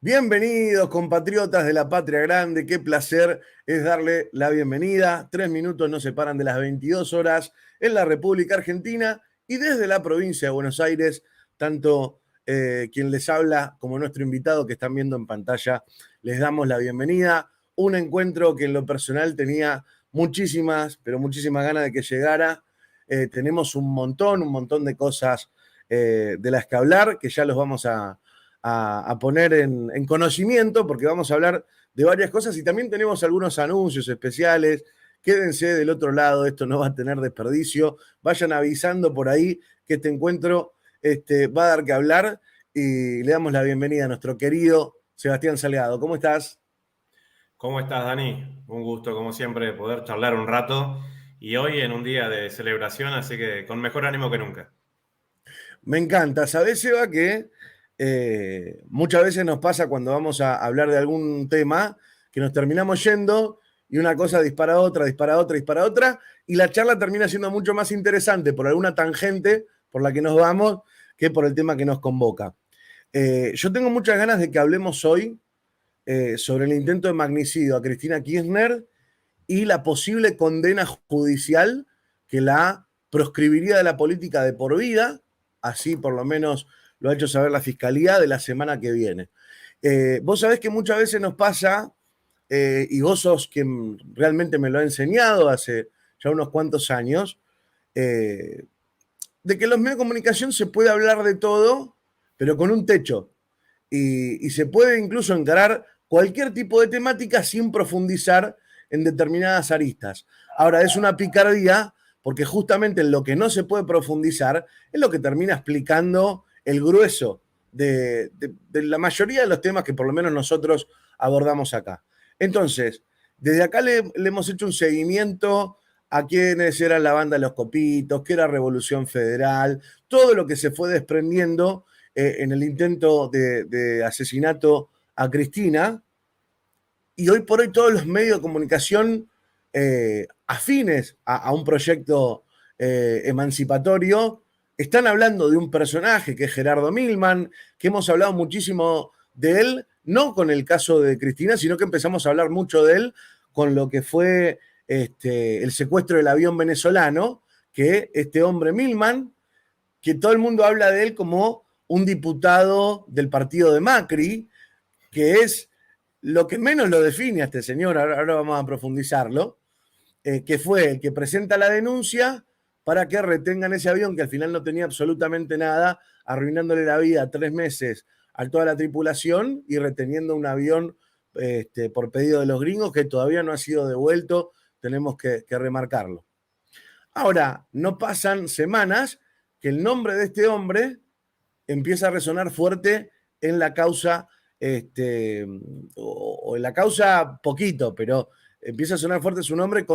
Bienvenidos, compatriotas de la Patria Grande. Qué placer es darle la bienvenida. 3 minutos nos separan de las 22 horas en la República Argentina y desde la provincia de Buenos Aires, tanto quien les habla como nuestro invitado que están viendo en pantalla, les damos la bienvenida. Un encuentro que en lo personal tenía muchísimas, pero muchísimas ganas de que llegara. Tenemos un montón de cosas de las que hablar, que ya los vamos a poner en conocimiento, porque vamos a hablar de varias cosas y también tenemos algunos anuncios especiales. Quédense del otro lado, esto no va a tener desperdicio. Vayan avisando por ahí que este encuentro va a dar que hablar y le damos la bienvenida a nuestro querido Sebastián Salgado. ¿Cómo estás? ¿Cómo estás, Dani? Un gusto, como siempre, poder charlar un rato y hoy en un día de celebración, así que con mejor ánimo que nunca. Me encanta. ¿Sabés, Seba, que muchas veces nos pasa cuando vamos a hablar de algún tema que nos terminamos yendo y una cosa dispara a otra, dispara a otra, dispara a otra, y la charla termina siendo mucho más interesante por alguna tangente por la que nos vamos que por el tema que nos convoca? Yo tengo muchas ganas de que hablemos hoy sobre el intento de magnicidio a Cristina Kirchner y la posible condena judicial que la proscribiría de la política de por vida, así por lo menos lo ha hecho saber la Fiscalía de la semana que viene. Vos sabés que muchas veces nos pasa, y vos sos quien realmente me lo ha enseñado hace ya unos cuantos años, eh, de que en los medios de comunicación se puede hablar de todo, pero con un techo. Y se puede incluso encarar cualquier tipo de temática sin profundizar en determinadas aristas. Ahora, es una picardía porque justamente en lo que no se puede profundizar es lo que termina explicando el grueso de la mayoría de los temas que por lo menos nosotros abordamos acá. Entonces, desde acá le hemos hecho un seguimiento a quienes eran la banda de los Copitos, qué era Revolución Federal, todo lo que se fue desprendiendo en el intento de asesinato a Cristina. Y hoy por hoy todos los medios de comunicación afines a un proyecto emancipatorio están hablando de un personaje que es Gerardo Milman, que hemos hablado muchísimo de él, no con el caso de Cristina, sino que empezamos a hablar mucho de él con lo que fue el secuestro del avión venezolano, que este hombre Milman, que todo el mundo habla de él como un diputado del partido de Macri, que es lo que menos lo define a este señor, ahora vamos a profundizarlo, que fue el que presenta la denuncia para que retengan ese avión que al final no tenía absolutamente nada, arruinándole la vida 3 meses a toda la tripulación y reteniendo un avión por pedido de los gringos que todavía no ha sido devuelto, tenemos que remarcarlo. Ahora, no pasan semanas que el nombre de este hombre empieza a resonar fuerte en la causa, o en la causa poquito, pero empieza a sonar fuerte su nombre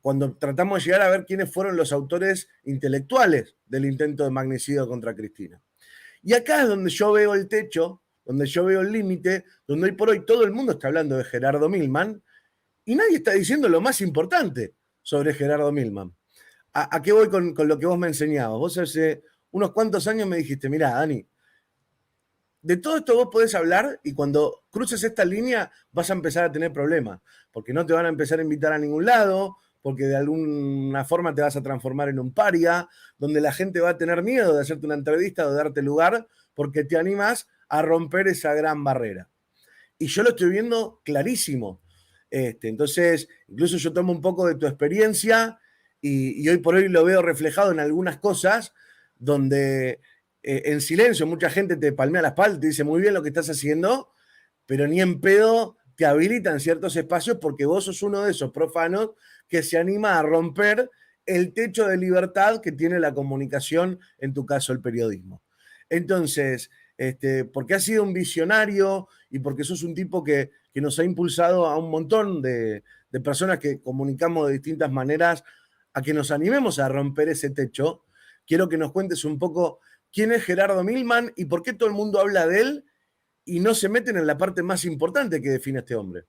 cuando tratamos de llegar a ver quiénes fueron los autores intelectuales del intento de magnicidio contra Cristina. Y acá es donde yo veo el techo, donde yo veo el límite, donde hoy por hoy todo el mundo está hablando de Gerardo Milman y nadie está diciendo lo más importante sobre Gerardo Milman. ¿A qué voy con lo que vos me enseñabas? Vos hace unos cuantos años me dijiste, mirá, Dani, de todo esto vos podés hablar y cuando cruces esta línea vas a empezar a tener problemas, porque no te van a empezar a invitar a ningún lado, porque de alguna forma te vas a transformar en un paria, donde la gente va a tener miedo de hacerte una entrevista o de darte lugar, porque te animás a romper esa gran barrera. Y yo lo estoy viendo clarísimo. Entonces, incluso yo tomo un poco de tu experiencia y hoy por hoy lo veo reflejado en algunas cosas donde en silencio mucha gente te palmea la espalda, te dice muy bien lo que estás haciendo, pero ni en pedo te habilitan ciertos espacios porque vos sos uno de esos profanos que se anima a romper el techo de libertad que tiene la comunicación, en tu caso el periodismo. Entonces, porque has sido un visionario y porque sos un tipo que nos ha impulsado a un montón de personas que comunicamos de distintas maneras a que nos animemos a romper ese techo, quiero que nos cuentes un poco quién es Gerardo Milman y por qué todo el mundo habla de él y no se meten en la parte más importante que define a este hombre.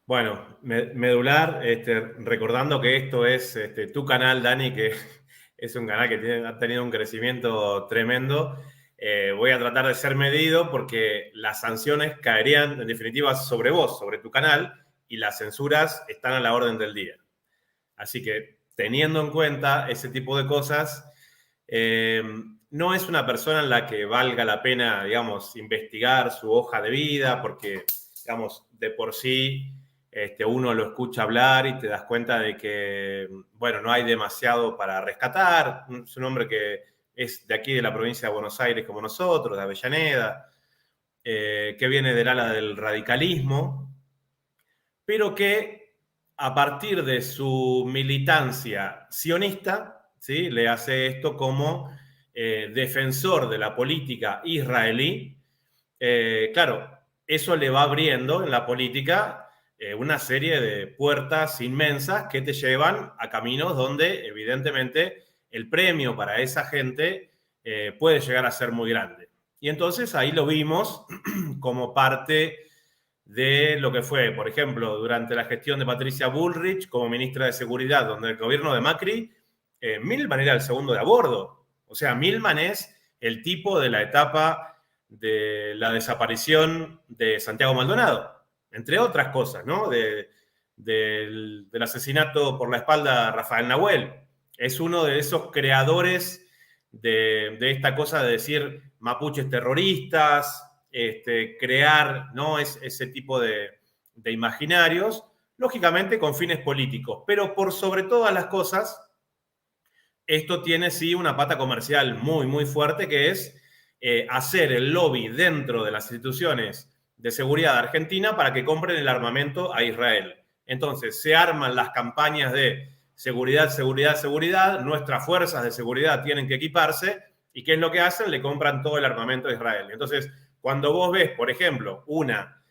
Bueno, medular, recordando que esto es tu canal, Dani, que es un canal que ha tenido un crecimiento tremendo. voy a tratar de ser medido porque las sanciones caerían en definitiva sobre vos, sobre tu canal, y las censuras están a la orden del día. Así que teniendo en cuenta ese tipo de cosas, no es una persona en la que valga la pena, digamos, investigar su hoja de vida, porque, digamos, de por sí uno lo escucha hablar y te das cuenta de que, bueno, no hay demasiado para rescatar. Es un hombre que es de aquí, de la provincia de Buenos Aires, como nosotros, de Avellaneda, que viene del ala del radicalismo, pero que a partir de su militancia sionista, ¿sí?, le hace esto como defensor de la política israelí. Claro, eso le va abriendo en la política una serie de puertas inmensas que te llevan a caminos donde evidentemente el premio para esa gente puede llegar a ser muy grande. Y entonces ahí lo vimos como parte de lo que fue, por ejemplo, durante la gestión de Patricia Bullrich como ministra de Seguridad, donde el gobierno de Macri, Milman era el segundo de a bordo. O sea, Milman es el tipo de la etapa de la desaparición de Santiago Maldonado, entre otras cosas, ¿no? Del asesinato por la espalda de Rafael Nahuel. Es uno de esos creadores de esta cosa de decir mapuches terroristas, crear, ¿no?, ese tipo de imaginarios, lógicamente con fines políticos. Pero por sobre todas las cosas, esto tiene sí una pata comercial muy, muy fuerte, que es hacer el lobby dentro de las instituciones de seguridad de Argentina para que compren el armamento a Israel. Entonces, se arman las campañas de seguridad, seguridad, seguridad, nuestras fuerzas de seguridad tienen que equiparse, ¿y qué es lo que hacen? Le compran todo el armamento a Israel. Entonces, cuando vos ves, por ejemplo, una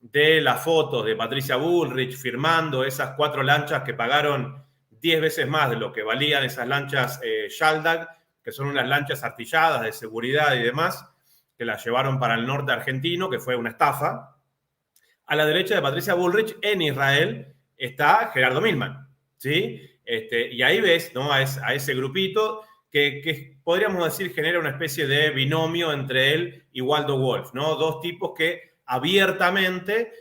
de las fotos de Patricia Bullrich firmando esas 4 lanchas que pagaron 10 veces más de lo que valían esas lanchas Shaldag, que son unas lanchas artilladas de seguridad y demás, que las llevaron para el norte argentino, que fue una estafa. A la derecha de Patricia Bullrich, en Israel, está Gerardo Milman, ¿sí? Y ahí ves, ¿no?, a ese grupito que podríamos decir genera una especie de binomio entre él y Waldo Wolf, ¿no? Dos tipos que abiertamente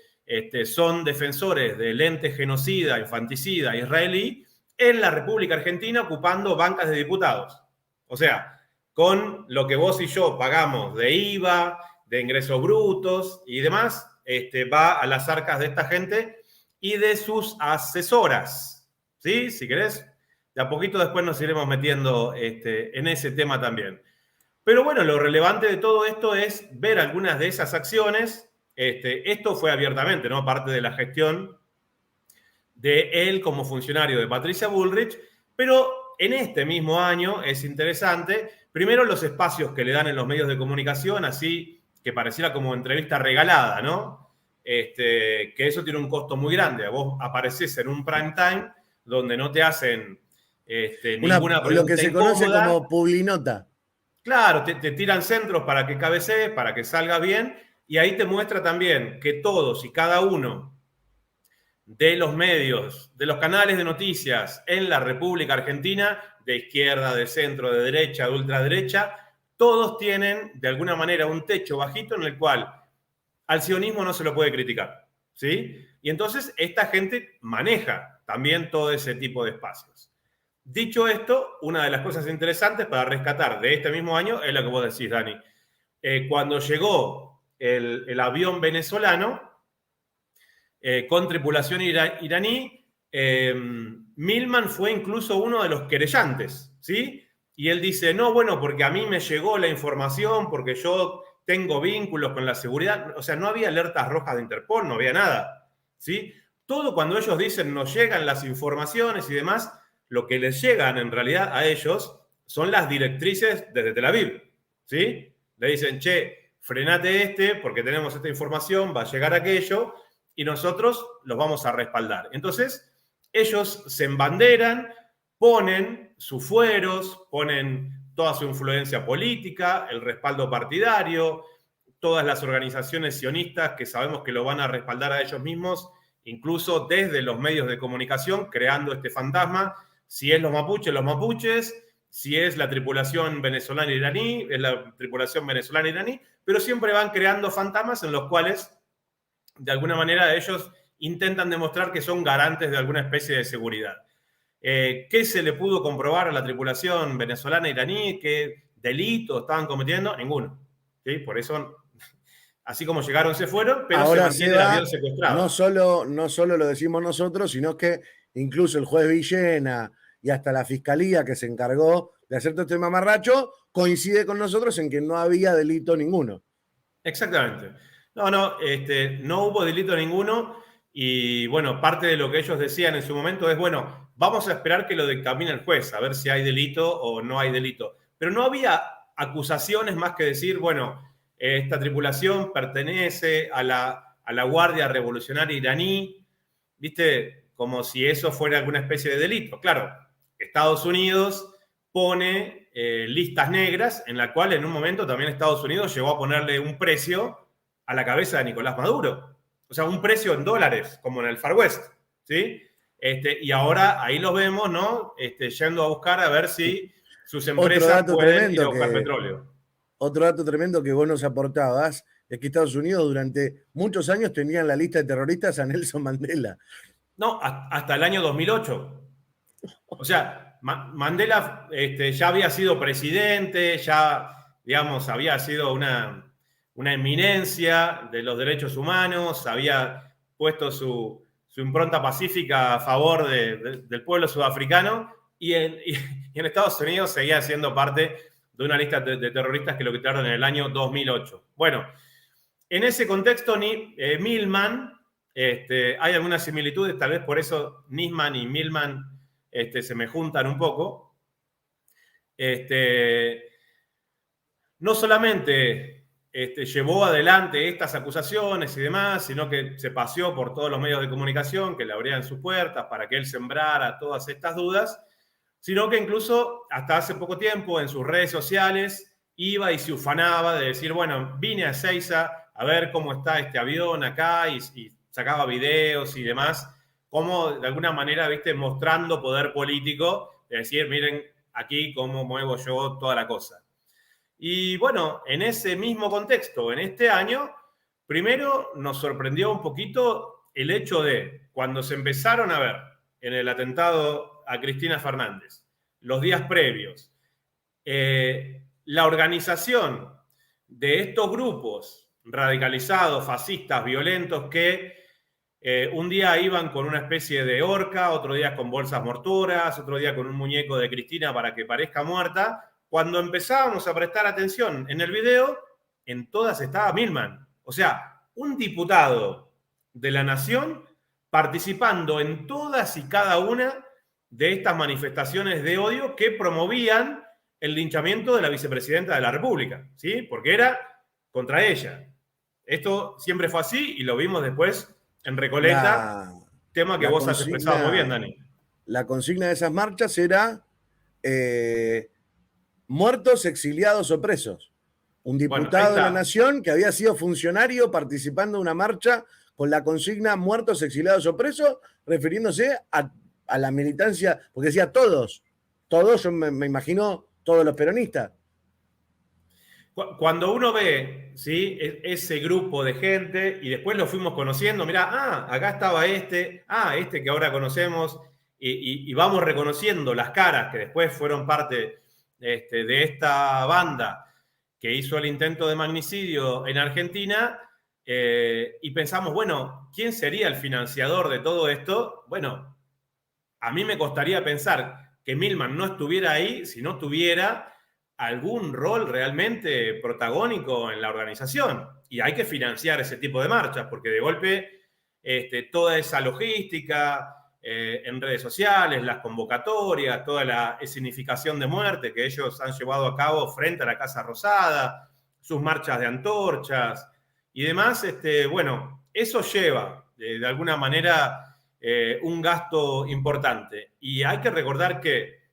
son defensores del ente genocida, infanticida israelí en la República Argentina, ocupando bancas de diputados. O sea, con lo que vos y yo pagamos de IVA, de ingresos brutos y demás, va a las arcas de esta gente y de sus asesoras, ¿sí? Si querés, de a poquito después nos iremos metiendo en ese tema también. Pero bueno, lo relevante de todo esto es ver algunas de esas acciones. Esto fue abiertamente, ¿no?, parte de la gestión de él como funcionario de Patricia Bullrich, pero en este mismo año es interesante, primero los espacios que le dan en los medios de comunicación, así que pareciera como entrevista regalada, ¿no? Que eso tiene un costo muy grande. Vos aparecés en un prime time donde no te hacen ninguna pregunta lo que se conoce incómoda. como publinota. Claro, te tiran centros para que cabecees, para que salga bien, y ahí te muestra también que todos y cada uno de los medios, de los canales de noticias en la República Argentina, de izquierda, de centro, de derecha, de ultraderecha, todos tienen de alguna manera un techo bajito en el cual al sionismo no se lo puede criticar, ¿sí? Y entonces esta gente maneja también todo ese tipo de espacios. Dicho esto, una de las cosas interesantes para rescatar de este mismo año es lo que vos decís, Dani. Cuando llegó el avión venezolano con tripulación iraní, Milman fue incluso uno de los querellantes, ¿sí? Y él dice, no, bueno, porque a mí me llegó la información, porque yo tengo vínculos con la seguridad. O sea, no había alertas rojas de Interpol, no había nada, ¿sí? Todo cuando ellos dicen nos llegan las informaciones y demás, lo que les llegan en realidad a ellos son las directrices desde Tel Aviv, ¿sí? Le dicen, che, frenate porque tenemos esta información, va a llegar aquello, y nosotros los vamos a respaldar. Entonces, ellos se embanderan, ponen sus fueros, ponen toda su influencia política, el respaldo partidario, todas las organizaciones sionistas que sabemos que lo van a respaldar a ellos mismos, incluso desde los medios de comunicación, creando este fantasma. Si es los mapuches, si es la tripulación venezolana-iraní, es la tripulación venezolana-iraní, pero siempre van creando fantasmas en los cuales, de alguna manera, ellos intentan demostrar que son garantes de alguna especie de seguridad. ¿Qué se le pudo comprobar a la tripulación venezolana-iraní? ¿Qué delitos estaban cometiendo? Ninguno. ¿Sí? Por eso, así como llegaron, se fueron, pero Ahora, se mantiene el Seba, avión secuestrado. no solo lo decimos nosotros, sino que incluso el juez Villena y hasta la fiscalía que se encargó de hacer todo este mamarracho coincide con nosotros en que no había delito ninguno. Exactamente. No hubo delito ninguno y bueno, parte de lo que ellos decían en su momento es, bueno, vamos a esperar que lo dictamine el juez, a ver si hay delito o no hay delito. Pero no había acusaciones más que decir, bueno, esta tripulación pertenece a la Guardia Revolucionaria iraní, ¿viste? Como si eso fuera alguna especie de delito. Claro, Estados Unidos pone listas negras en la cual en un momento también Estados Unidos llegó a ponerle un precio a la cabeza de Nicolás Maduro. O sea, un precio en dólares, como en el Far West, ¿sí? Y ahora ahí los vemos, ¿no? Yendo a buscar a ver si sus empresas pueden ir a buscar petróleo. Otro dato tremendo que vos nos aportabas es que Estados Unidos durante muchos años tenía en la lista de terroristas a Nelson Mandela. No, hasta el año 2008. O sea, Mandela ya había sido presidente, ya, digamos, había sido una eminencia de los derechos humanos, había puesto su impronta pacífica a favor del pueblo sudafricano y en Estados Unidos seguía siendo parte de una lista de terroristas que lo quitaron en el año 2008. Bueno, en ese contexto, Millman, hay algunas similitudes, tal vez por eso Nisman y Millman se me juntan un poco. No solamente llevó adelante estas acusaciones y demás, sino que se paseó por todos los medios de comunicación que le abrían sus puertas para que él sembrara todas estas dudas, sino que incluso hasta hace poco tiempo en sus redes sociales iba y se ufanaba de decir, bueno, vine a Ezeiza a ver cómo está este avión acá y sacaba videos y demás, como de alguna manera, viste, mostrando poder político, de decir, miren aquí cómo muevo yo toda la cosa. Y bueno, en ese mismo contexto, en este año, primero nos sorprendió un poquito el hecho de cuando se empezaron a ver en el atentado a Cristina Fernández, los días previos, la organización de estos grupos radicalizados, fascistas, violentos, que un día iban con una especie de horca, otro día con bolsas mortuoras, otro día con un muñeco de Cristina para que parezca muerta. Cuando empezábamos a prestar atención en el video, en todas estaba Millman. O sea, un diputado de la Nación participando en todas y cada una de estas manifestaciones de odio que promovían el linchamiento de la vicepresidenta de la República, ¿sí? Porque era contra ella. Esto siempre fue así y lo vimos después en Recoleta, tema que vos has expresado muy bien, Dani. La consigna de esas marchas era muertos, exiliados o presos. Un diputado de la Nación que había sido funcionario participando de una marcha con la consigna muertos, exiliados o presos, refiriéndose a la militancia, porque decía todos, yo me imagino todos los peronistas. Cuando uno ve, ¿sí?, ese grupo de gente y después lo fuimos conociendo, mirá, acá estaba este que ahora conocemos y vamos reconociendo las caras que después fueron parte de esta banda que hizo el intento de magnicidio en Argentina y pensamos, bueno, ¿quién sería el financiador de todo esto? Bueno, a mí me costaría pensar que Millman no estuviera ahí si no tuviera algún rol realmente protagónico en la organización. Y hay que financiar ese tipo de marchas, porque de golpe toda esa logística en redes sociales, las convocatorias, toda la escenificación de muerte que ellos han llevado a cabo frente a la Casa Rosada, sus marchas de antorchas y demás, bueno, eso lleva de alguna manera un gasto importante. Y hay que recordar que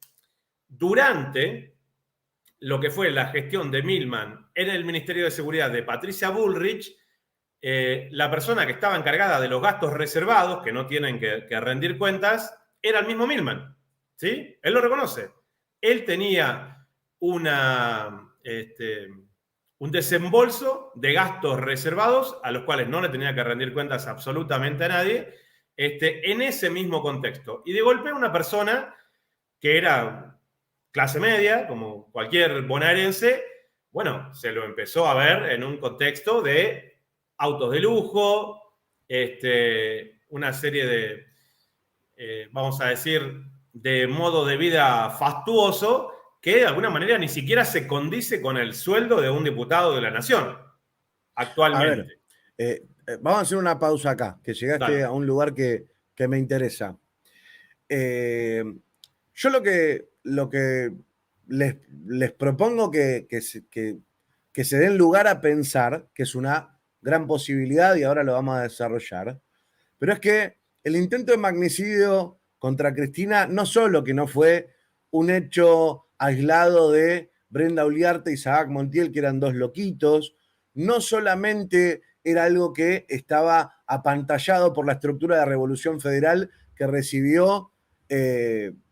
durante lo que fue la gestión de Millman en el Ministerio de Seguridad de Patricia Bullrich, la persona que estaba encargada de los gastos reservados, que no tienen que rendir cuentas, era el mismo Millman, ¿sí? Él lo reconoce. él tenía un desembolso de gastos reservados a los cuales no le tenía que rendir cuentas absolutamente a nadie, en ese mismo contexto. Y de golpe una persona que era clase media, como cualquier bonaerense, bueno, se lo empezó a ver en un contexto de autos de lujo, una serie de, vamos a decir, de modo de vida fastuoso que de alguna manera ni siquiera se condice con el sueldo de un diputado de la Nación actualmente. A ver, vamos a hacer una pausa acá, que llegaste Dale. a un lugar que me interesa. Yo lo que les propongo que se den lugar a pensar, que es una gran posibilidad y ahora lo vamos a desarrollar, pero es que el intento de magnicidio contra Cristina no solo que no fue un hecho aislado de Brenda Uliarte y Sabac Montiel, que eran dos loquitos, no solamente era algo que estaba apantallado por la estructura de Revolución Federal que recibió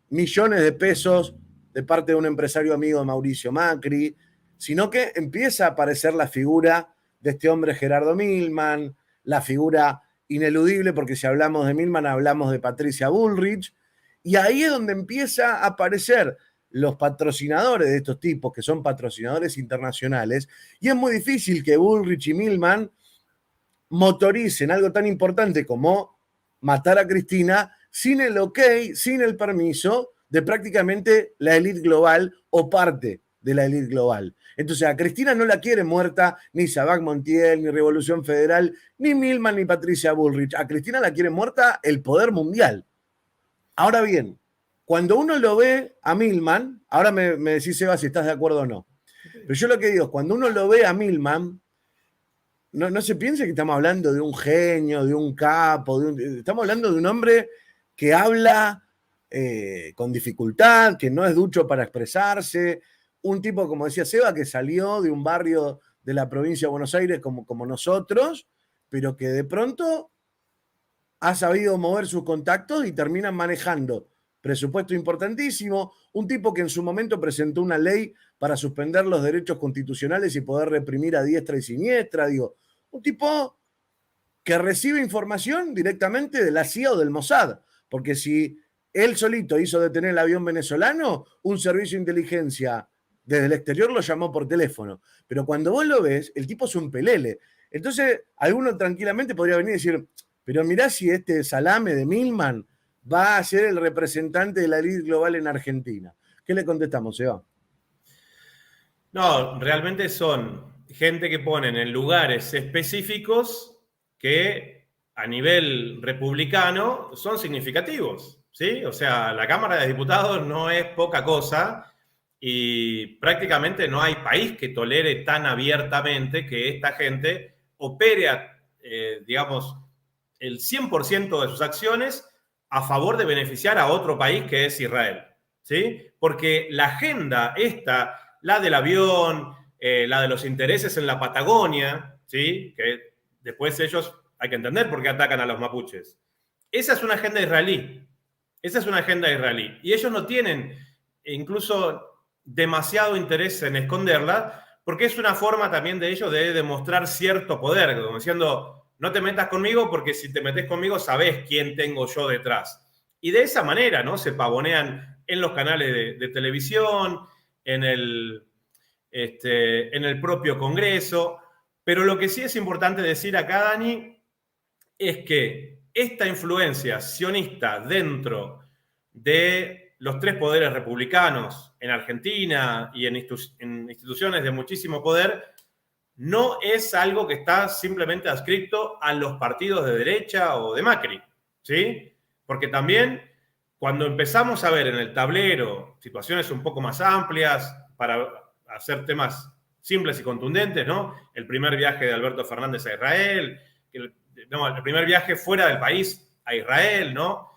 millones de pesos de parte de un empresario amigo de Mauricio Macri, sino que empieza a aparecer la figura de este hombre Gerardo Milman, la figura ineludible, porque si hablamos de Milman hablamos de Patricia Bullrich, y ahí es donde empieza a aparecer los patrocinadores de estos tipos, que son patrocinadores internacionales, y es muy difícil que Bullrich y Milman motoricen algo tan importante como matar a Cristina sin el ok, sin el permiso de prácticamente la élite global o parte de la élite global. Entonces a Cristina no la quiere muerta ni Sabac Montiel, ni Revolución Federal, ni Milman, ni Patricia Bullrich. A Cristina la quiere muerta el poder mundial. Ahora bien, cuando uno lo ve a Milman, ahora me decís, Seba, si estás de acuerdo o no, pero yo lo que digo es, cuando uno lo ve a Milman, no se piense que estamos hablando de un genio, de un capo, estamos hablando de un hombre que habla con dificultad, que no es ducho para expresarse, un tipo, como decía Seba, que salió de un barrio de la provincia de Buenos Aires como nosotros, pero que de pronto ha sabido mover sus contactos y terminan manejando presupuesto importantísimo, un tipo que en su momento presentó una ley para suspender los derechos constitucionales y poder reprimir a diestra y siniestra, digo, un tipo que recibe información directamente de la CIA o del Mossad, porque si él solito hizo detener el avión venezolano, un servicio de inteligencia desde el exterior lo llamó por teléfono, pero cuando vos lo ves, el tipo es un pelele. Entonces, alguno tranquilamente podría venir y decir, pero mirá si este salame de Milman va a ser el representante de la élite global en Argentina. ¿Qué le contestamos, Seba? No, realmente son gente que ponen en lugares específicos que a nivel republicano son significativos, ¿sí? O sea, la Cámara de Diputados no es poca cosa y prácticamente no hay país que tolere tan abiertamente que esta gente opere, digamos, el 100% de sus acciones a favor de beneficiar a otro país que es Israel, ¿sí? Porque la agenda esta, la del avión, la de los intereses en la Patagonia, ¿sí? Que después ellos, hay que entender por qué atacan a los mapuches. Esa es una agenda israelí. Esa es una agenda israelí. Y ellos no tienen incluso demasiado interés en esconderla, porque es una forma también de ellos de demostrar cierto poder, como diciendo, no te metas conmigo porque si te metes conmigo sabés quién tengo yo detrás. Y de esa manera, ¿no? Se pavonean en los canales de televisión, en el propio Congreso. Pero lo que sí es importante decir acá, Dani, es que esta influencia sionista dentro de los tres poderes republicanos en Argentina y en instituciones de muchísimo poder no es algo que está simplemente adscrito a los partidos de derecha o de Macri, ¿sí? Porque también cuando empezamos a ver en el tablero situaciones un poco más amplias para hacer temas simples y contundentes, ¿no? El primer viaje de Alberto Fernández a Israel, el primer viaje fuera del país a Israel, ¿no?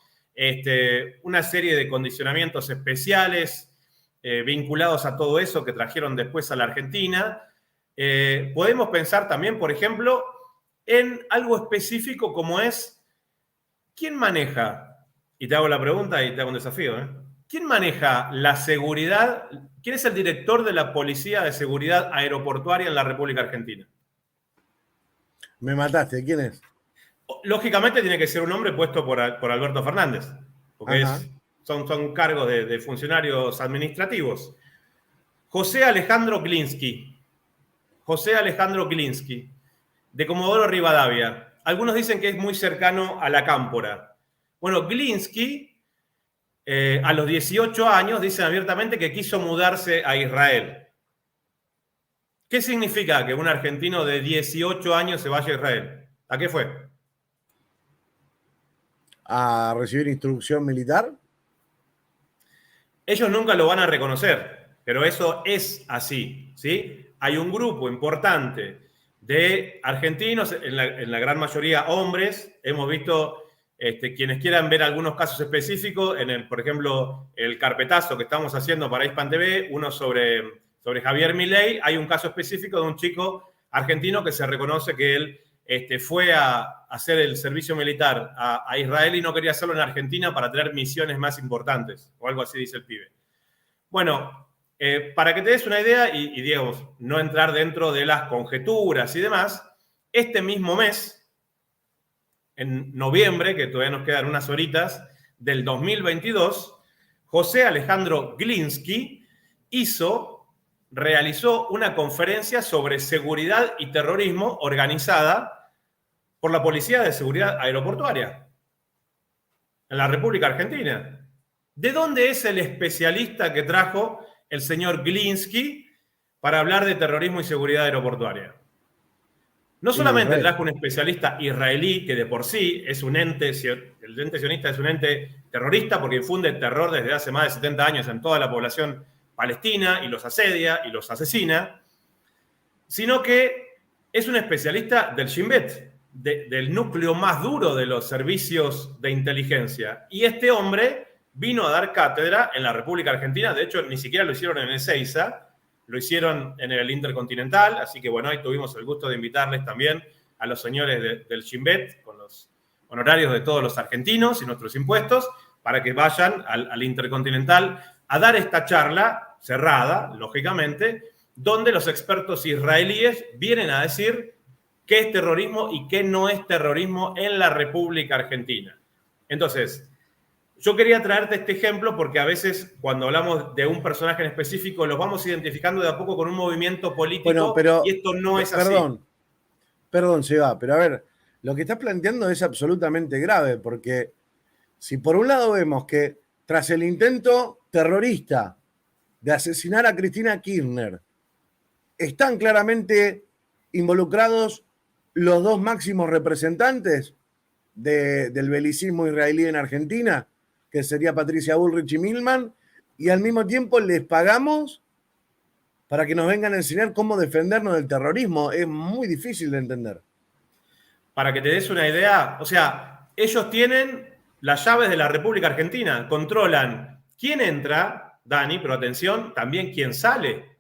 Una serie de condicionamientos especiales vinculados a todo eso que trajeron después a la Argentina. Podemos pensar también, por ejemplo, en algo específico como es ¿quién maneja? Y te hago la pregunta y te hago un desafío, ¿quién maneja la seguridad? ¿Quién es el director de la Policía de Seguridad Aeroportuaria en la República Argentina? Me mataste, ¿quién es? Lógicamente tiene que ser un hombre puesto por Alberto Fernández, porque Ajá. son cargos de funcionarios administrativos. José Alejandro Glinsky. José Alejandro Glinsky, de Comodoro Rivadavia. Algunos dicen que es muy cercano a la Cámpora. Bueno, Glinsky, a los 18 años, dicen abiertamente que quiso mudarse a Israel. ¿Qué significa que un argentino de 18 años se vaya a Israel? ¿A qué fue? ¿A recibir instrucción militar? Ellos nunca lo van a reconocer, pero eso es así, ¿sí? Hay un grupo importante de argentinos, en la gran mayoría hombres. Hemos visto quienes quieran ver algunos casos específicos, por ejemplo, el carpetazo que estamos haciendo para Hispan TV, uno sobre Javier Milei. Hay un caso específico de un chico argentino que se reconoce que él fue a hacer el servicio militar a Israel y no quería hacerlo en Argentina para tener misiones más importantes, o algo así dice el pibe. Bueno, para que te des una idea y digamos, no entrar dentro de las conjeturas y demás, este mismo mes, en noviembre, que todavía nos quedan unas horitas, del 2022, José Alejandro Glinsky realizó una conferencia sobre seguridad y terrorismo organizada por la Policía de Seguridad Aeroportuaria en la República Argentina. ¿De dónde es el especialista que trajo el señor Glinsky para hablar de terrorismo y seguridad aeroportuaria? No solamente trajo un especialista israelí, que de por sí es un ente, el ente sionista es un ente terrorista porque infunde terror desde hace más de 70 años en toda la población palestina y los asedia y los asesina, sino que es un especialista del Shin Bet, del núcleo más duro de los servicios de inteligencia. Y este hombre vino a dar cátedra en la República Argentina. De hecho, ni siquiera lo hicieron en Ezeiza, lo hicieron en el Intercontinental. Así que bueno, ahí tuvimos el gusto de invitarles también a los señores del Shin Bet, con los honorarios de todos los argentinos y nuestros impuestos, para que vayan al Intercontinental a dar esta charla cerrada, lógicamente, donde los expertos israelíes vienen a decir qué es terrorismo y qué no es terrorismo en la República Argentina. Entonces, yo quería traerte este ejemplo porque a veces cuando hablamos de un personaje en específico los vamos identificando de a poco con un movimiento político, bueno, pero, y esto no es así. Perdón, Seba, pero a ver, lo que estás planteando es absolutamente grave porque si por un lado vemos que tras el intento terrorista de asesinar a Cristina Kirchner están claramente involucrados los dos máximos representantes del belicismo israelí en Argentina, que sería Patricia Bullrich y Milman, y al mismo tiempo les pagamos para que nos vengan a enseñar cómo defendernos del terrorismo. Es muy difícil de entender. Para que te des una idea, o sea, ellos tienen las llaves de la República Argentina, controlan quién entra, Dani, pero atención, también quién sale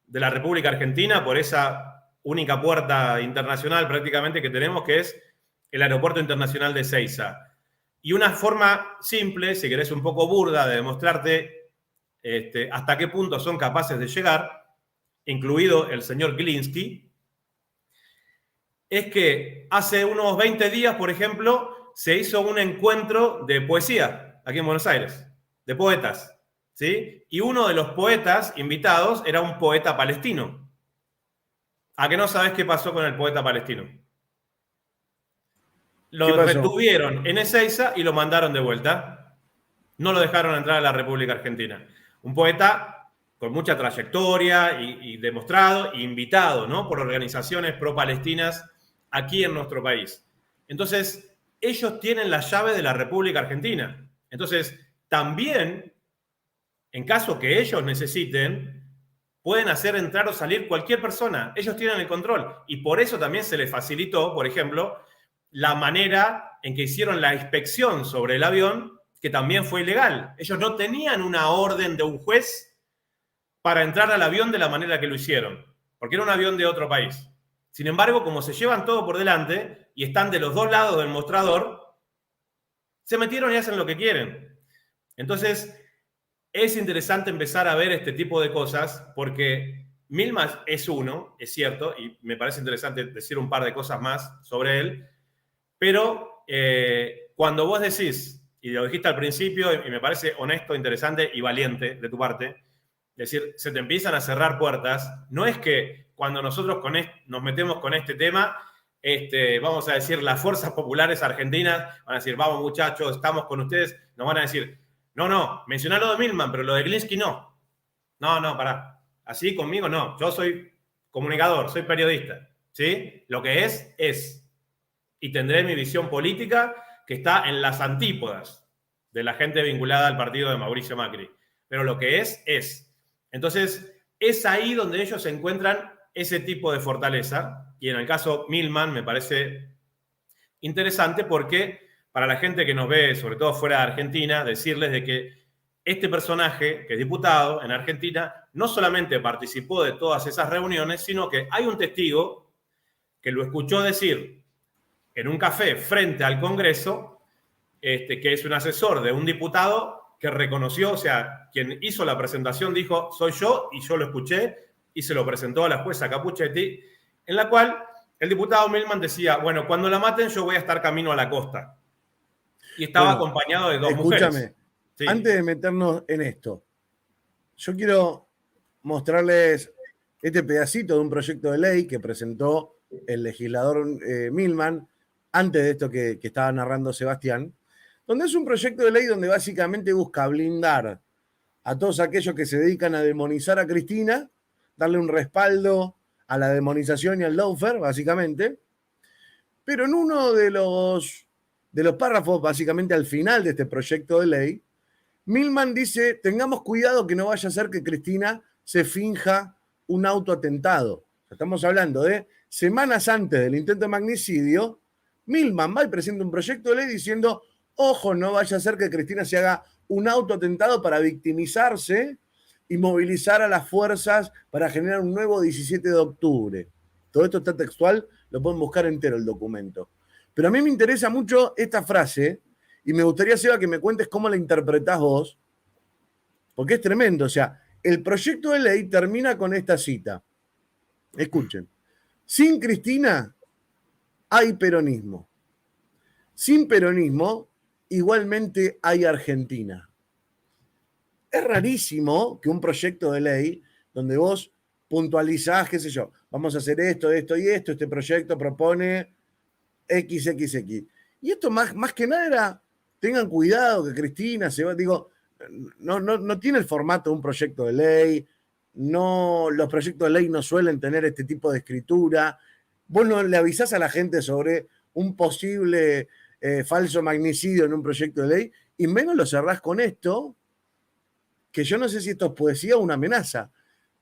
de la República Argentina por esa única puerta internacional prácticamente que tenemos, que es el Aeropuerto Internacional de Ezeiza. Y una forma simple, si querés un poco burda, de demostrarte hasta qué punto son capaces de llegar, incluido el señor Glinsky, es que hace unos 20 días, por ejemplo, se hizo un encuentro de poesía aquí en Buenos Aires, de poetas, ¿sí? Y uno de los poetas invitados era un poeta palestino. ¿A qué no sabés qué pasó con el poeta palestino? Lo retuvieron en Ezeiza y lo mandaron de vuelta. No lo dejaron entrar a la República Argentina. Un poeta con mucha trayectoria y demostrado, e invitado, ¿no?, por organizaciones pro-palestinas aquí en nuestro país. Entonces, ellos tienen la llave de la República Argentina. Entonces, también, en caso que ellos necesiten, pueden hacer entrar o salir cualquier persona. Ellos tienen el control. Y por eso también se les facilitó, por ejemplo, la manera en que hicieron la inspección sobre el avión, que también fue ilegal. Ellos no tenían una orden de un juez para entrar al avión de la manera que lo hicieron, porque era un avión de otro país. Sin embargo, como se llevan todo por delante y están de los dos lados del mostrador, se metieron y hacen lo que quieren. Entonces, es interesante empezar a ver este tipo de cosas porque Milman es uno, es cierto, y me parece interesante decir un par de cosas más sobre él, pero cuando vos decís, y lo dijiste al principio, y me parece honesto, interesante y valiente de tu parte, decir, se te empiezan a cerrar puertas, no es que cuando nosotros nos metemos con este tema, vamos a decir, las fuerzas populares argentinas van a decir, vamos muchachos, estamos con ustedes, nos van a decir, no, mencioná lo de Milman, pero lo de Glinsky no. No, pará. Así conmigo no. Yo soy comunicador, soy periodista. ¿Sí? Lo que es. Y tendré mi visión política que está en las antípodas de la gente vinculada al partido de Mauricio Macri. Pero lo que es. Entonces, es ahí donde ellos encuentran ese tipo de fortaleza. Y en el caso Milman me parece interesante porque para la gente que nos ve, sobre todo fuera de Argentina, decirles de que este personaje, que es diputado en Argentina, no solamente participó de todas esas reuniones, sino que hay un testigo que lo escuchó decir en un café frente al Congreso, que es un asesor de un diputado que reconoció, o sea, quien hizo la presentación dijo, soy yo, y yo lo escuché, y se lo presentó a la jueza Capuchetti, en la cual el diputado Milman decía, bueno, cuando la maten yo voy a estar camino a la costa. Y estaba acompañado de dos mujeres. Sí. Antes de meternos en esto, yo quiero mostrarles este pedacito de un proyecto de ley que presentó el legislador Milman antes de esto que estaba narrando Sebastián, donde es un proyecto de ley donde básicamente busca blindar a todos aquellos que se dedican a demonizar a Cristina, darle un respaldo a la demonización y al lawfare, básicamente. Pero en uno de los párrafos, básicamente al final de este proyecto de ley, Milman dice, tengamos cuidado que no vaya a ser que Cristina se finja un autoatentado. Estamos hablando de semanas antes del intento de magnicidio, Milman va y presenta un proyecto de ley diciendo, ojo, no vaya a ser que Cristina se haga un autoatentado para victimizarse y movilizar a las fuerzas para generar un nuevo 17 de octubre. Todo esto está textual, lo pueden buscar entero el documento. Pero a mí me interesa mucho esta frase y me gustaría, Seba, que me cuentes cómo la interpretás vos, porque es tremendo. O sea, el proyecto de ley termina con esta cita. Escuchen. Sin Cristina hay peronismo. Sin peronismo, igualmente hay Argentina. Es rarísimo que un proyecto de ley donde vos puntualizás, qué sé yo, vamos a hacer esto y esto, este proyecto propone XXX. Y esto más que nada era, tengan cuidado que Cristina se va, digo, no tiene el formato de un proyecto de ley, los proyectos de ley no suelen tener este tipo de escritura. Vos no le avisás a la gente sobre un posible falso magnicidio en un proyecto de ley, y menos lo cerrás con esto, que yo no sé si esto es poesía o una amenaza.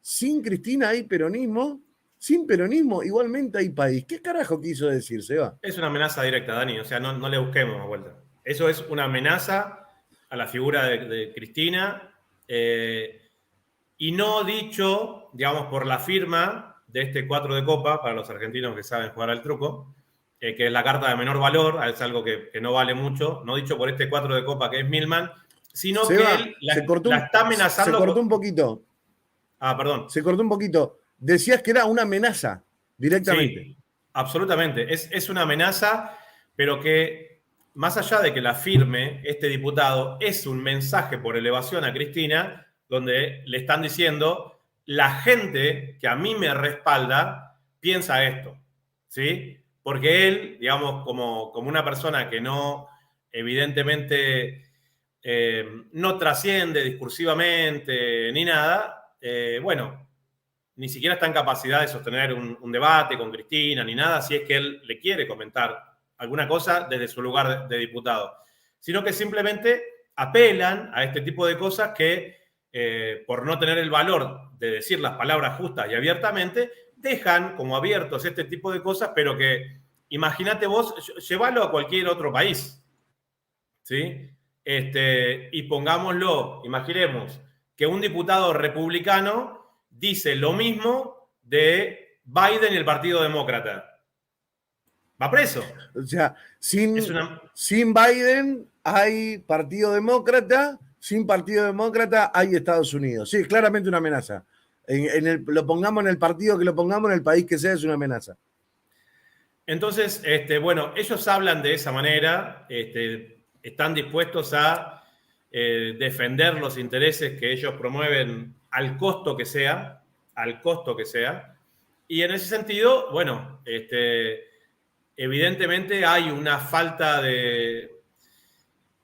Sin Cristina hay peronismo, sin peronismo igualmente hay país. ¿Qué carajo quiso decir, Seba? Es una amenaza directa, Dani, o sea, no le busquemos a vuelta. Eso es una amenaza a la figura de Cristina, y no dicho, digamos, por la firma de este 4 de copa, para los argentinos que saben jugar al truco, que es la carta de menor valor, es algo que no vale mucho, no dicho por este 4 de copa que es Milman, sino Seba, que él la está amenazando. Se cortó un poquito. Ah, perdón. Se cortó un poquito. Decías que era una amenaza directamente. Sí, absolutamente. Es una amenaza, pero que más allá de que la firme este diputado, es un mensaje por elevación a Cristina, donde le están diciendo, la gente que a mí me respalda piensa esto, ¿sí? Porque él, digamos, como una persona que no, evidentemente, no trasciende discursivamente ni nada, bueno, ni siquiera está en capacidad de sostener un debate con Cristina ni nada, si es que él le quiere comentar alguna cosa desde su lugar de diputado, sino que simplemente apelan a este tipo de cosas que, por no tener el valor de decir las palabras justas y abiertamente, dejan como abiertos este tipo de cosas, pero que, imagínate vos, llévalo a cualquier otro país, ¿sí? Y pongámoslo, imaginemos que un diputado republicano dice lo mismo de Biden y el Partido Demócrata. Va preso. O sea, sin Biden hay Partido Demócrata, sin Partido Demócrata hay Estados Unidos. Sí, claramente una amenaza. Lo pongamos en el partido que lo pongamos, en el país que sea, es una amenaza. Entonces, bueno, ellos hablan de esa manera, están dispuestos a defender los intereses que ellos promueven al costo que sea, y en ese sentido, bueno, evidentemente hay una falta de,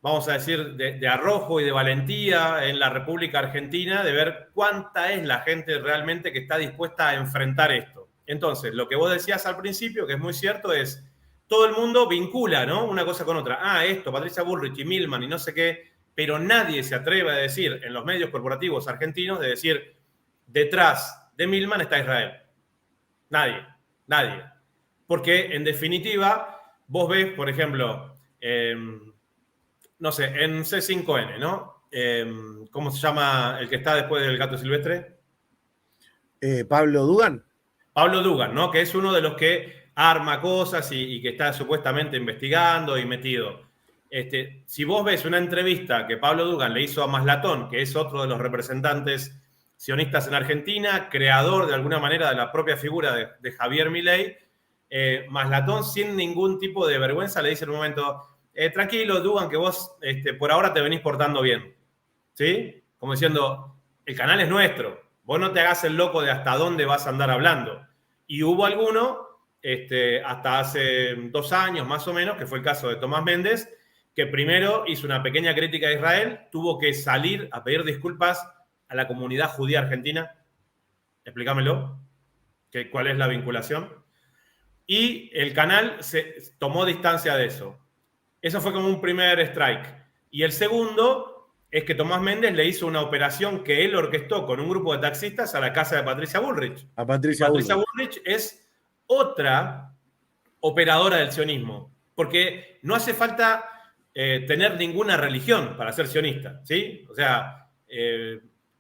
vamos a decir, de arrojo y de valentía en la República Argentina de ver cuánta es la gente realmente que está dispuesta a enfrentar esto. Entonces, lo que vos decías al principio, que es muy cierto, es todo el mundo vincula, ¿no? Una cosa con otra. Ah, esto, Patricia Bullrich y Milman y no sé qué, pero nadie se atreve a decir en los medios corporativos argentinos de decir, detrás de Milman está Israel. Nadie. Porque, en definitiva, vos ves, por ejemplo, no sé, en C5N, ¿no? ¿Cómo se llama el que está después del Gato Silvestre? Pablo Dugan. Pablo Dugan, ¿no? Que es uno de los que arma cosas y que está supuestamente investigando y metido. Si vos ves una entrevista que Pablo Dugan le hizo a Maslatón, que es otro de los representantes sionistas en Argentina, creador de alguna manera de la propia figura de Javier Milei, Maslatón sin ningún tipo de vergüenza le dice en un momento, tranquilo, Dugan, que vos por ahora te venís portando bien. ¿Sí? Como diciendo, el canal es nuestro, vos no te hagas el loco de hasta dónde vas a andar hablando. Y hubo alguno, hasta hace 2 años más o menos, que fue el caso de Tomás Méndez, que primero hizo una pequeña crítica a Israel, tuvo que salir a pedir disculpas a la comunidad judía argentina. Explícamelo, ¿cuál es la vinculación? Y el canal se tomó distancia de eso. Eso fue como un primer strike. Y el segundo es que Tomás Méndez le hizo una operación que él orquestó con un grupo de taxistas a la casa de Patricia Bullrich. A Patricia Bullrich es otra operadora del sionismo, porque no hace falta tener ninguna religión para ser sionista, ¿sí? O sea,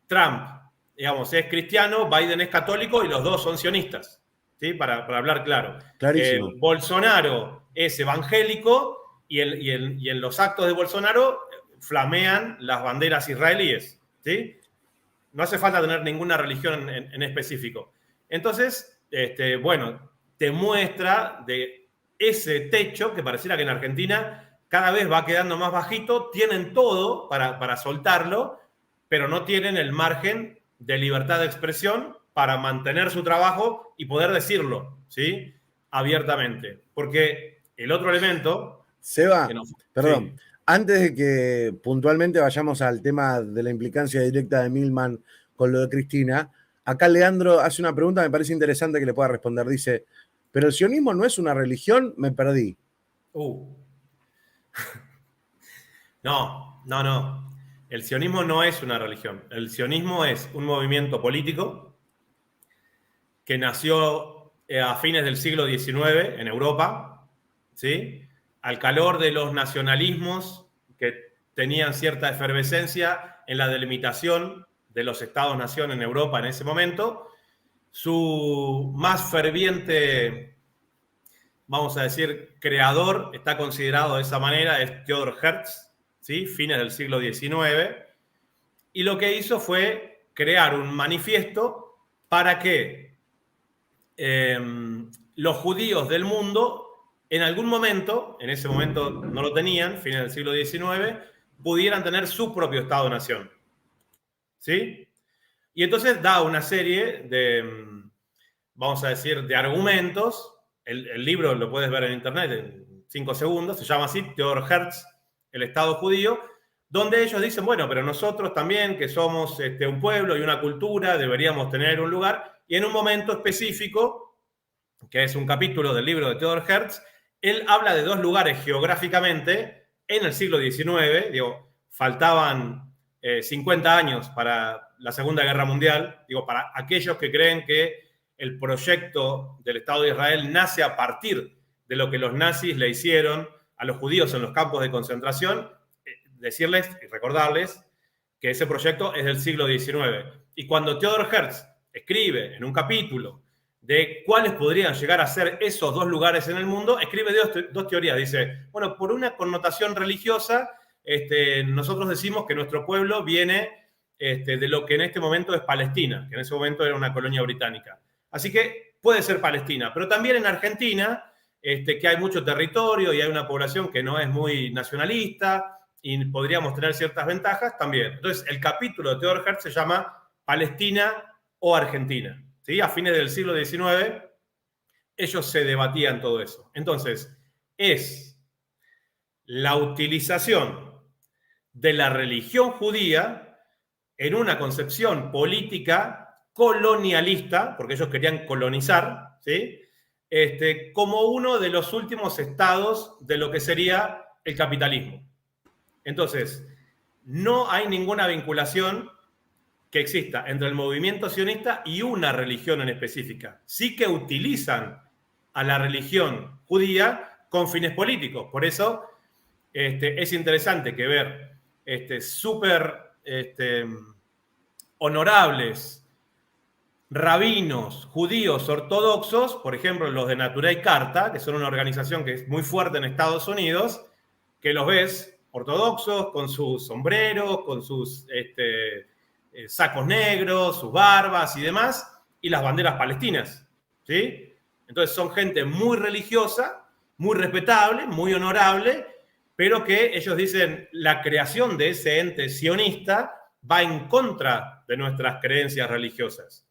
Trump, digamos, es cristiano, Biden es católico y los dos son sionistas, ¿sí? Para hablar claro. Clarísimo. Bolsonaro es evangélico y en los actos de Bolsonaro flamean las banderas israelíes, ¿sí? No hace falta tener ninguna religión en específico. Entonces, bueno, te muestra de ese techo que pareciera que en Argentina cada vez va quedando más bajito, tienen todo para soltarlo, pero no tienen el margen de libertad de expresión para mantener su trabajo y poder decirlo, ¿sí? Abiertamente. Porque el otro elemento... Seba, perdón, sí. Antes de que puntualmente vayamos al tema de la implicancia directa de Milman con lo de Cristina, acá Leandro hace una pregunta, me parece interesante que le pueda responder. Dice, ¿pero el sionismo no es una religión? Me perdí. No. El sionismo no es una religión. El sionismo es un movimiento político que nació a fines del siglo XIX en Europa, ¿sí? Al calor de los nacionalismos que tenían cierta efervescencia en la delimitación de los estados-nación en Europa en ese momento. Su más ferviente, vamos a decir, creador, está considerado de esa manera, es Theodor Herzl, ¿sí? Fines del siglo XIX. Y lo que hizo fue crear un manifiesto para que los judíos del mundo, en algún momento, en ese momento no lo tenían, fines del siglo XIX, pudieran tener su propio Estado-nación. ¿Sí? Y entonces da una serie de, vamos a decir, de argumentos. El libro lo puedes ver en internet en 5 segundos, se llama así, Theodor Herzl, el Estado judío, donde ellos dicen, bueno, pero nosotros también, que somos un pueblo y una cultura, deberíamos tener un lugar, y en un momento específico, que es un capítulo del libro de Theodor Herzl, él habla de 2 lugares geográficamente en el siglo XIX, digo, faltaban 50 años para la Segunda Guerra Mundial, digo, para aquellos que creen que el proyecto del Estado de Israel nace a partir de lo que los nazis le hicieron a los judíos en los campos de concentración, decirles y recordarles que ese proyecto es del siglo XIX. Y cuando Theodor Herzl escribe en un capítulo de cuáles podrían llegar a ser esos 2 lugares en el mundo, escribe 2 teorías. Dice, bueno, por una connotación religiosa, nosotros decimos que nuestro pueblo viene de lo que en este momento es Palestina, que en ese momento era una colonia británica. Así que puede ser Palestina, pero también en Argentina, que hay mucho territorio y hay una población que no es muy nacionalista y podríamos tener ciertas ventajas también. Entonces, el capítulo de Theodor Herzl se llama Palestina o Argentina. ¿Sí? A fines del siglo XIX, ellos se debatían todo eso. Entonces, es la utilización de la religión judía en una concepción política colonialista, porque ellos querían colonizar, ¿sí? Como uno de los últimos estados de lo que sería el capitalismo. Entonces, no hay ninguna vinculación que exista entre el movimiento sionista y una religión en específica. Sí que utilizan a la religión judía con fines políticos. Por eso es interesante que ver súper honorables rabinos judíos ortodoxos, por ejemplo los de Natura Carta, que son una organización que es muy fuerte en Estados Unidos, que los ves ortodoxos con sus sombreros, con sus sacos negros, sus barbas y demás, y las banderas palestinas, ¿sí? Entonces son gente muy religiosa, muy respetable, muy honorable, pero que ellos dicen la creación de ese ente sionista va en contra de nuestras creencias religiosas.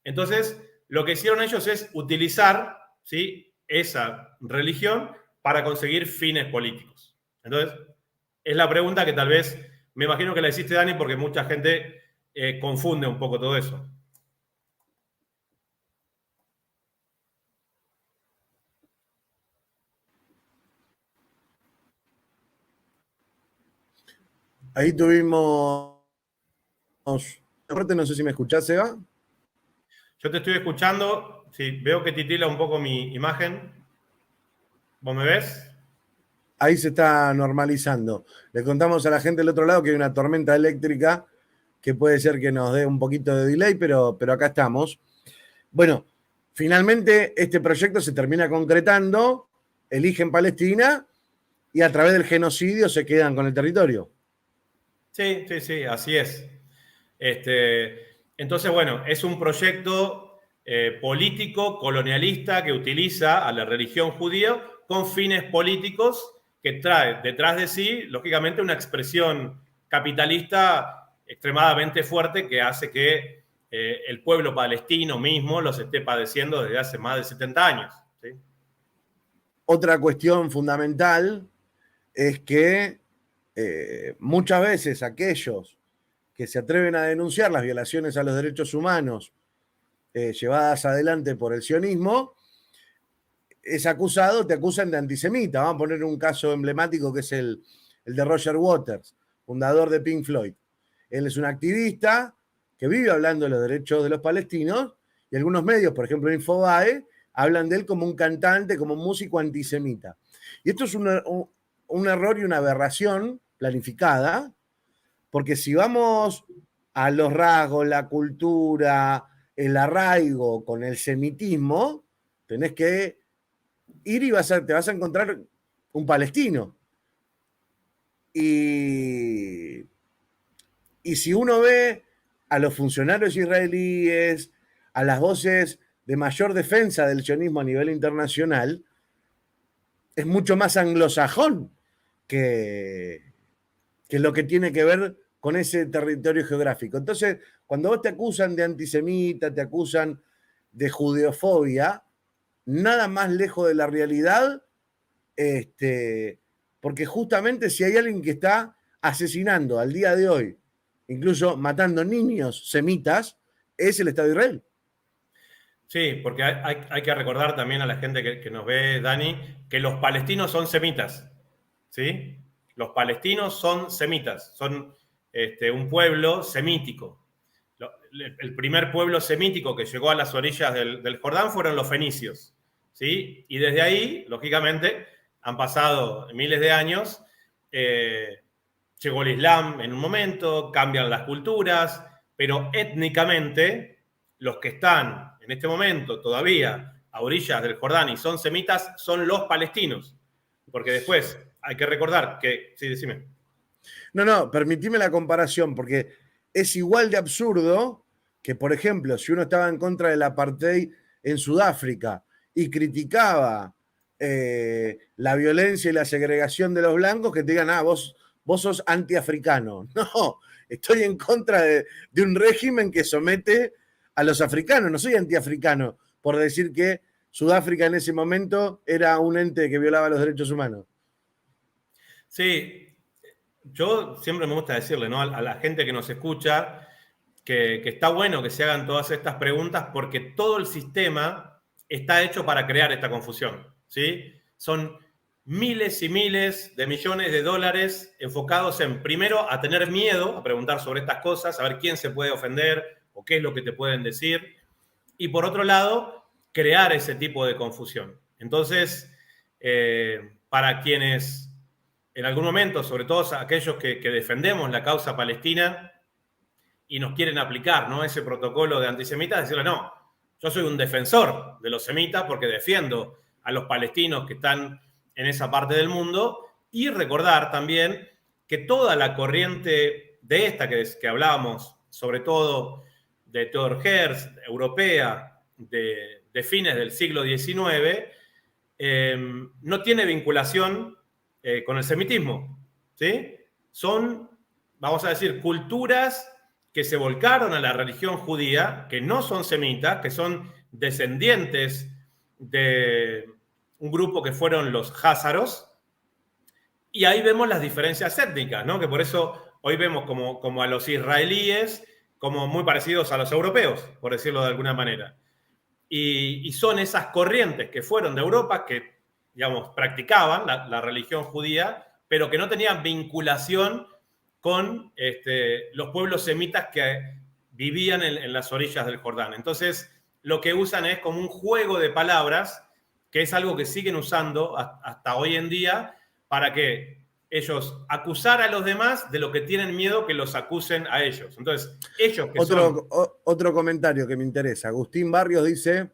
Entonces, lo que hicieron ellos es utilizar, ¿sí?, esa religión para conseguir fines políticos. Entonces, es la pregunta que tal vez, me imagino que la hiciste, Dani, porque mucha gente confunde un poco todo eso. Ahí tuvimos... No sé si me escuchás, Seba. Yo te estoy escuchando, sí, veo que titila un poco mi imagen. ¿Vos me ves? Ahí se está normalizando. Le contamos a la gente del otro lado que hay una tormenta eléctrica que puede ser que nos dé un poquito de delay, pero acá estamos. Bueno, finalmente este proyecto se termina concretando, eligen Palestina y a través del genocidio se quedan con el territorio. Sí, sí, sí, así es. Entonces, bueno, es un proyecto político, colonialista, que utiliza a la religión judía con fines políticos, que trae detrás de sí, lógicamente, una expresión capitalista extremadamente fuerte que hace que el pueblo palestino mismo los esté padeciendo desde hace más de 70 años. ¿Sí? Otra cuestión fundamental es que muchas veces aquellos que se atreven a denunciar las violaciones a los derechos humanos llevadas adelante por el sionismo, te acusan de antisemita. Vamos a poner un caso emblemático que es el de Roger Waters, fundador de Pink Floyd. Él es un activista que vive hablando de los derechos de los palestinos y algunos medios, por ejemplo Infobae, hablan de él como un cantante, como un músico antisemita. Y esto es un error y una aberración planificada, porque si vamos a los rasgos, la cultura, el arraigo con el semitismo, tenés que ir y te vas a encontrar un palestino. Y si uno ve a los funcionarios israelíes, a las voces de mayor defensa del sionismo a nivel internacional, es mucho más anglosajón que lo que tiene que ver con ese territorio geográfico. Entonces, cuando vos te acusan de antisemita, te acusan de judeofobia, nada más lejos de la realidad, porque justamente si hay alguien que está asesinando al día de hoy, incluso matando niños semitas, es el Estado de Israel. Sí, porque hay que recordar también a la gente que nos ve, Dani, que los palestinos son semitas, ¿sí? Los palestinos son semitas, son un pueblo semítico. El primer pueblo semítico que llegó a las orillas del Jordán fueron los fenicios, ¿sí? Y desde ahí, lógicamente, han pasado miles de años, llegó el Islam en un momento, cambian las culturas, pero étnicamente los que están en este momento todavía a orillas del Jordán y son semitas son los palestinos, porque después hay que recordar que... Sí, decime. No, permitime la comparación, porque es igual de absurdo que, por ejemplo, si uno estaba en contra del apartheid en Sudáfrica y criticaba la violencia y la segregación de los blancos, que te digan, vos sos antiafricano. No, estoy en contra de un régimen que somete a los africanos. No soy antiafricano por decir que Sudáfrica en ese momento era un ente que violaba los derechos humanos. Sí, yo siempre me gusta decirle, ¿no?, a la gente que nos escucha que está bueno que se hagan todas estas preguntas porque todo el sistema está hecho para crear esta confusión, ¿sí? Son miles y miles de millones de dólares enfocados en, primero, a tener miedo, a preguntar sobre estas cosas, a ver quién se puede ofender o qué es lo que te pueden decir, y por otro lado, crear ese tipo de confusión. Entonces, para quienes en algún momento, sobre todo aquellos que defendemos la causa palestina y nos quieren aplicar, ¿no?, ese protocolo de antisemitas, decirle, no, yo soy un defensor de los semitas porque defiendo a los palestinos que están en esa parte del mundo, y recordar también que toda la corriente de esta que hablábamos, sobre todo de Theodor Herzl, europea, de fines del siglo XIX, no tiene vinculación con el semitismo, ¿sí? Son, vamos a decir, culturas que se volcaron a la religión judía, que no son semitas, que son descendientes de un grupo que fueron los házaros, y ahí vemos las diferencias étnicas, ¿no?, que por eso hoy vemos como a los israelíes como muy parecidos a los europeos, por decirlo de alguna manera. Y son esas corrientes que fueron de Europa, que, digamos, practicaban la religión judía, pero que no tenían vinculación con los pueblos semitas que vivían en las orillas del Jordán. Entonces, lo que usan es como un juego de palabras, que es algo que siguen usando hasta hoy en día, para que ellos acusar a los demás de lo que tienen miedo que los acusen a ellos. Entonces, ellos que son... Otro comentario que me interesa. Agustín Barrios dice,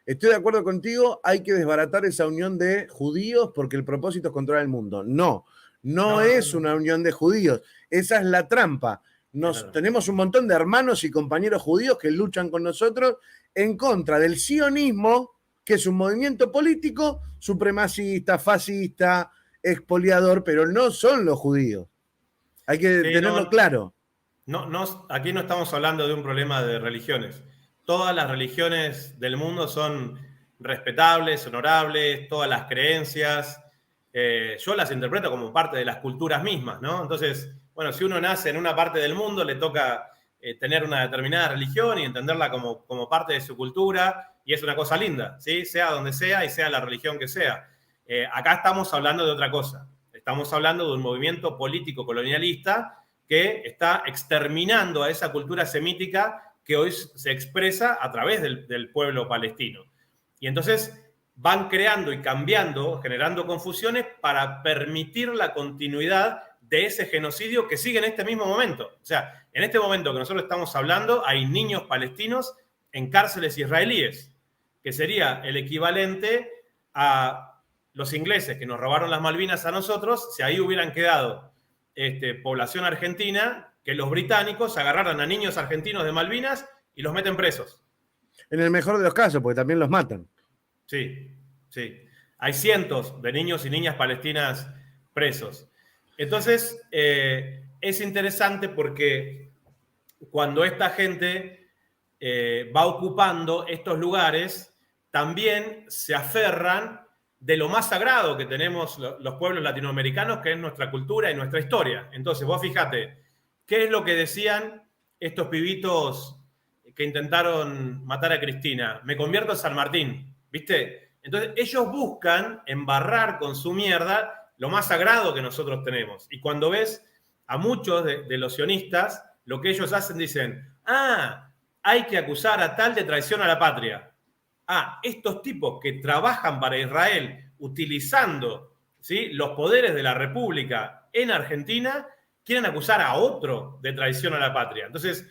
estoy de acuerdo contigo, hay que desbaratar esa unión de judíos porque el propósito es controlar el mundo. No es una unión de judíos. Esa es la trampa. Claro. Tenemos un montón de hermanos y compañeros judíos que luchan con nosotros en contra del sionismo, que es un movimiento político supremacista, fascista, expoliador, pero no son los judíos. Hay que tenerlo claro. Aquí no estamos hablando de un problema de religiones. Todas las religiones del mundo son respetables, honorables, todas las creencias. Yo las interpreto como parte de las culturas mismas, ¿no? Entonces, bueno, si uno nace en una parte del mundo, le toca tener una determinada religión y entenderla como parte de su cultura, y es una cosa linda, ¿sí? Sea donde sea y sea la religión que sea. Acá estamos hablando de otra cosa. Estamos hablando de un movimiento político colonialista que está exterminando a esa cultura semítica que hoy se expresa a través del pueblo palestino. Y entonces van creando y cambiando, generando confusiones para permitir la continuidad de ese genocidio que sigue en este mismo momento. O sea, en este momento que nosotros estamos hablando, hay niños palestinos en cárceles israelíes, que sería el equivalente a los ingleses que nos robaron las Malvinas a nosotros, si ahí hubieran quedado población argentina, que los británicos agarraran a niños argentinos de Malvinas y los meten presos. En el mejor de los casos, porque también los matan. Sí, sí. Hay cientos de niños y niñas palestinas presos. Entonces, es interesante porque cuando esta gente va ocupando estos lugares, también se aferran de lo más sagrado que tenemos los pueblos latinoamericanos, que es nuestra cultura y nuestra historia. Entonces, vos fíjate, ¿qué es lo que decían estos pibitos que intentaron matar a Cristina? Me convierto en San Martín, ¿viste? Entonces, ellos buscan embarrar con su mierda lo más sagrado que nosotros tenemos. Y cuando ves a muchos de los sionistas, lo que ellos hacen, dicen, hay que acusar a tal de traición a la patria. Estos tipos que trabajan para Israel utilizando, ¿sí?, los poderes de la República en Argentina, quieren acusar a otro de traición a la patria. Entonces,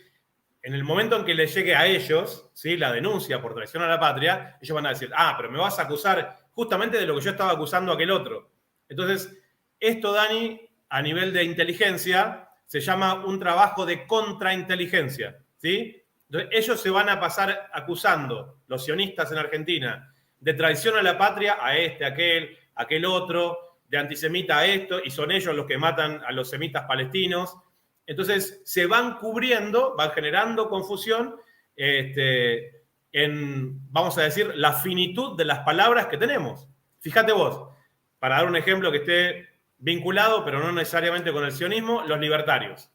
en el momento en que les llegue a ellos, ¿sí?, la denuncia por traición a la patria, ellos van a decir, pero me vas a acusar justamente de lo que yo estaba acusando a aquel otro. Entonces, esto, Dani, a nivel de inteligencia, se llama un trabajo de contrainteligencia, ¿sí? Entonces, ellos se van a pasar acusando, los sionistas en Argentina, de traición a la patria a aquel otro, de antisemita a esto, y son ellos los que matan a los semitas palestinos. Entonces, se van cubriendo, van generando confusión vamos a decir, la finitud de las palabras que tenemos. Fíjate vos, para dar un ejemplo que esté vinculado, pero no necesariamente con el sionismo, los libertarios.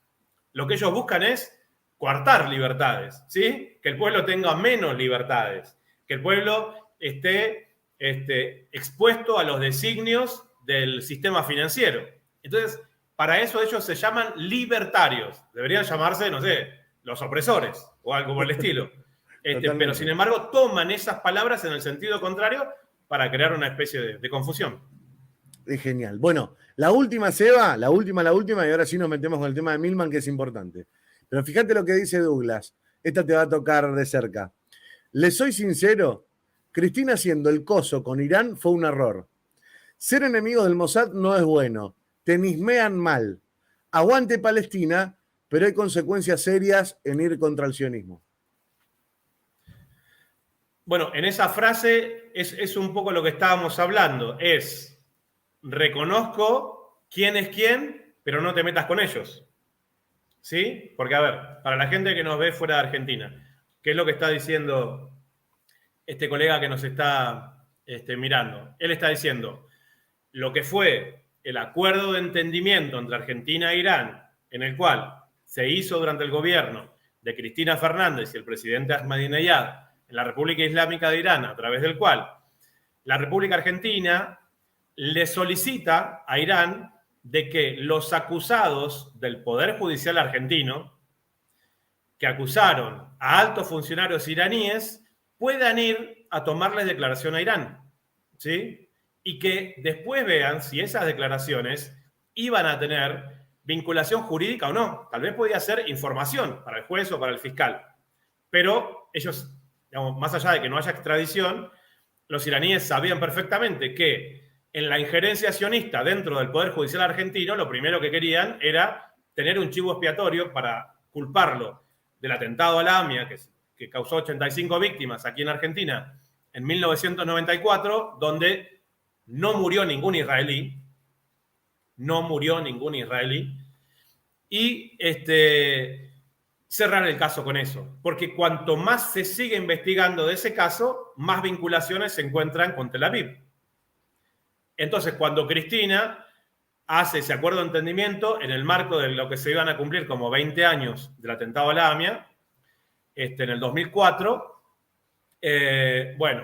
Lo que ellos buscan es coartar libertades, ¿sí? Que el pueblo tenga menos libertades, que el pueblo esté expuesto a los designios del sistema financiero. Entonces, para eso ellos se llaman libertarios. Deberían llamarse, no sé, los opresores o algo por el estilo. Pero, sin embargo, toman esas palabras en el sentido contrario para crear una especie de confusión. Es genial. Bueno, la última, Seba, la última, y ahora sí nos metemos con el tema de Milman, que es importante. Pero fíjate lo que dice Douglas. Esta te va a tocar de cerca. Le soy sincero, Cristina haciendo el coso con Irán fue un error. Ser enemigos del Mossad no es bueno. Te nismean mal. Aguante Palestina, pero hay consecuencias serias en ir contra el sionismo. Bueno, en esa frase es un poco lo que estábamos hablando. Es, reconozco quién es quién, pero no te metas con ellos. ¿Sí? Porque, a ver, para la gente que nos ve fuera de Argentina, ¿qué es lo que está diciendo este colega que nos está mirando? Él está diciendo, lo que fue el acuerdo de entendimiento entre Argentina e Irán, en el cual se hizo durante el gobierno de Cristina Fernández y el presidente Ahmadinejad en la República Islámica de Irán, a través del cual la República Argentina le solicita a Irán de que los acusados del Poder Judicial argentino, que acusaron a altos funcionarios iraníes, puedan ir a tomarles declaración a Irán, ¿sí? Y que después vean si esas declaraciones iban a tener vinculación jurídica o no. Tal vez podía ser información para el juez o para el fiscal. Pero ellos, digamos, más allá de que no haya extradición, los iraníes sabían perfectamente que en la injerencia sionista dentro del Poder Judicial argentino, lo primero que querían era tener un chivo expiatorio para culparlo del atentado a la AMIA, que causó 85 víctimas aquí en Argentina en 1994, donde no murió ningún israelí, y cerrar el caso con eso. Porque cuanto más se sigue investigando de ese caso, más vinculaciones se encuentran con Tel Aviv. Entonces, cuando Cristina hace ese acuerdo de entendimiento en el marco de lo que se iban a cumplir como 20 años del atentado a la AMIA, en el 2004, bueno,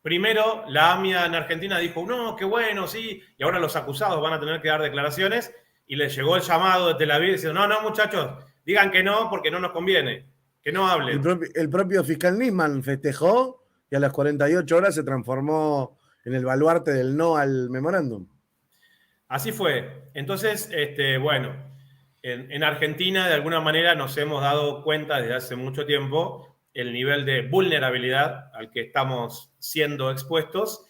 primero la AMIA en Argentina dijo, no, qué bueno, sí, y ahora los acusados van a tener que dar declaraciones, y les llegó el llamado de Tel Aviv diciendo, no, muchachos, digan que no porque no nos conviene, que no hablen. El propio fiscal Nisman festejó y a las 48 horas se transformó en el baluarte del no al memorándum. Así fue. Entonces, bueno, en Argentina de alguna manera nos hemos dado cuenta desde hace mucho tiempo el nivel de vulnerabilidad al que estamos siendo expuestos,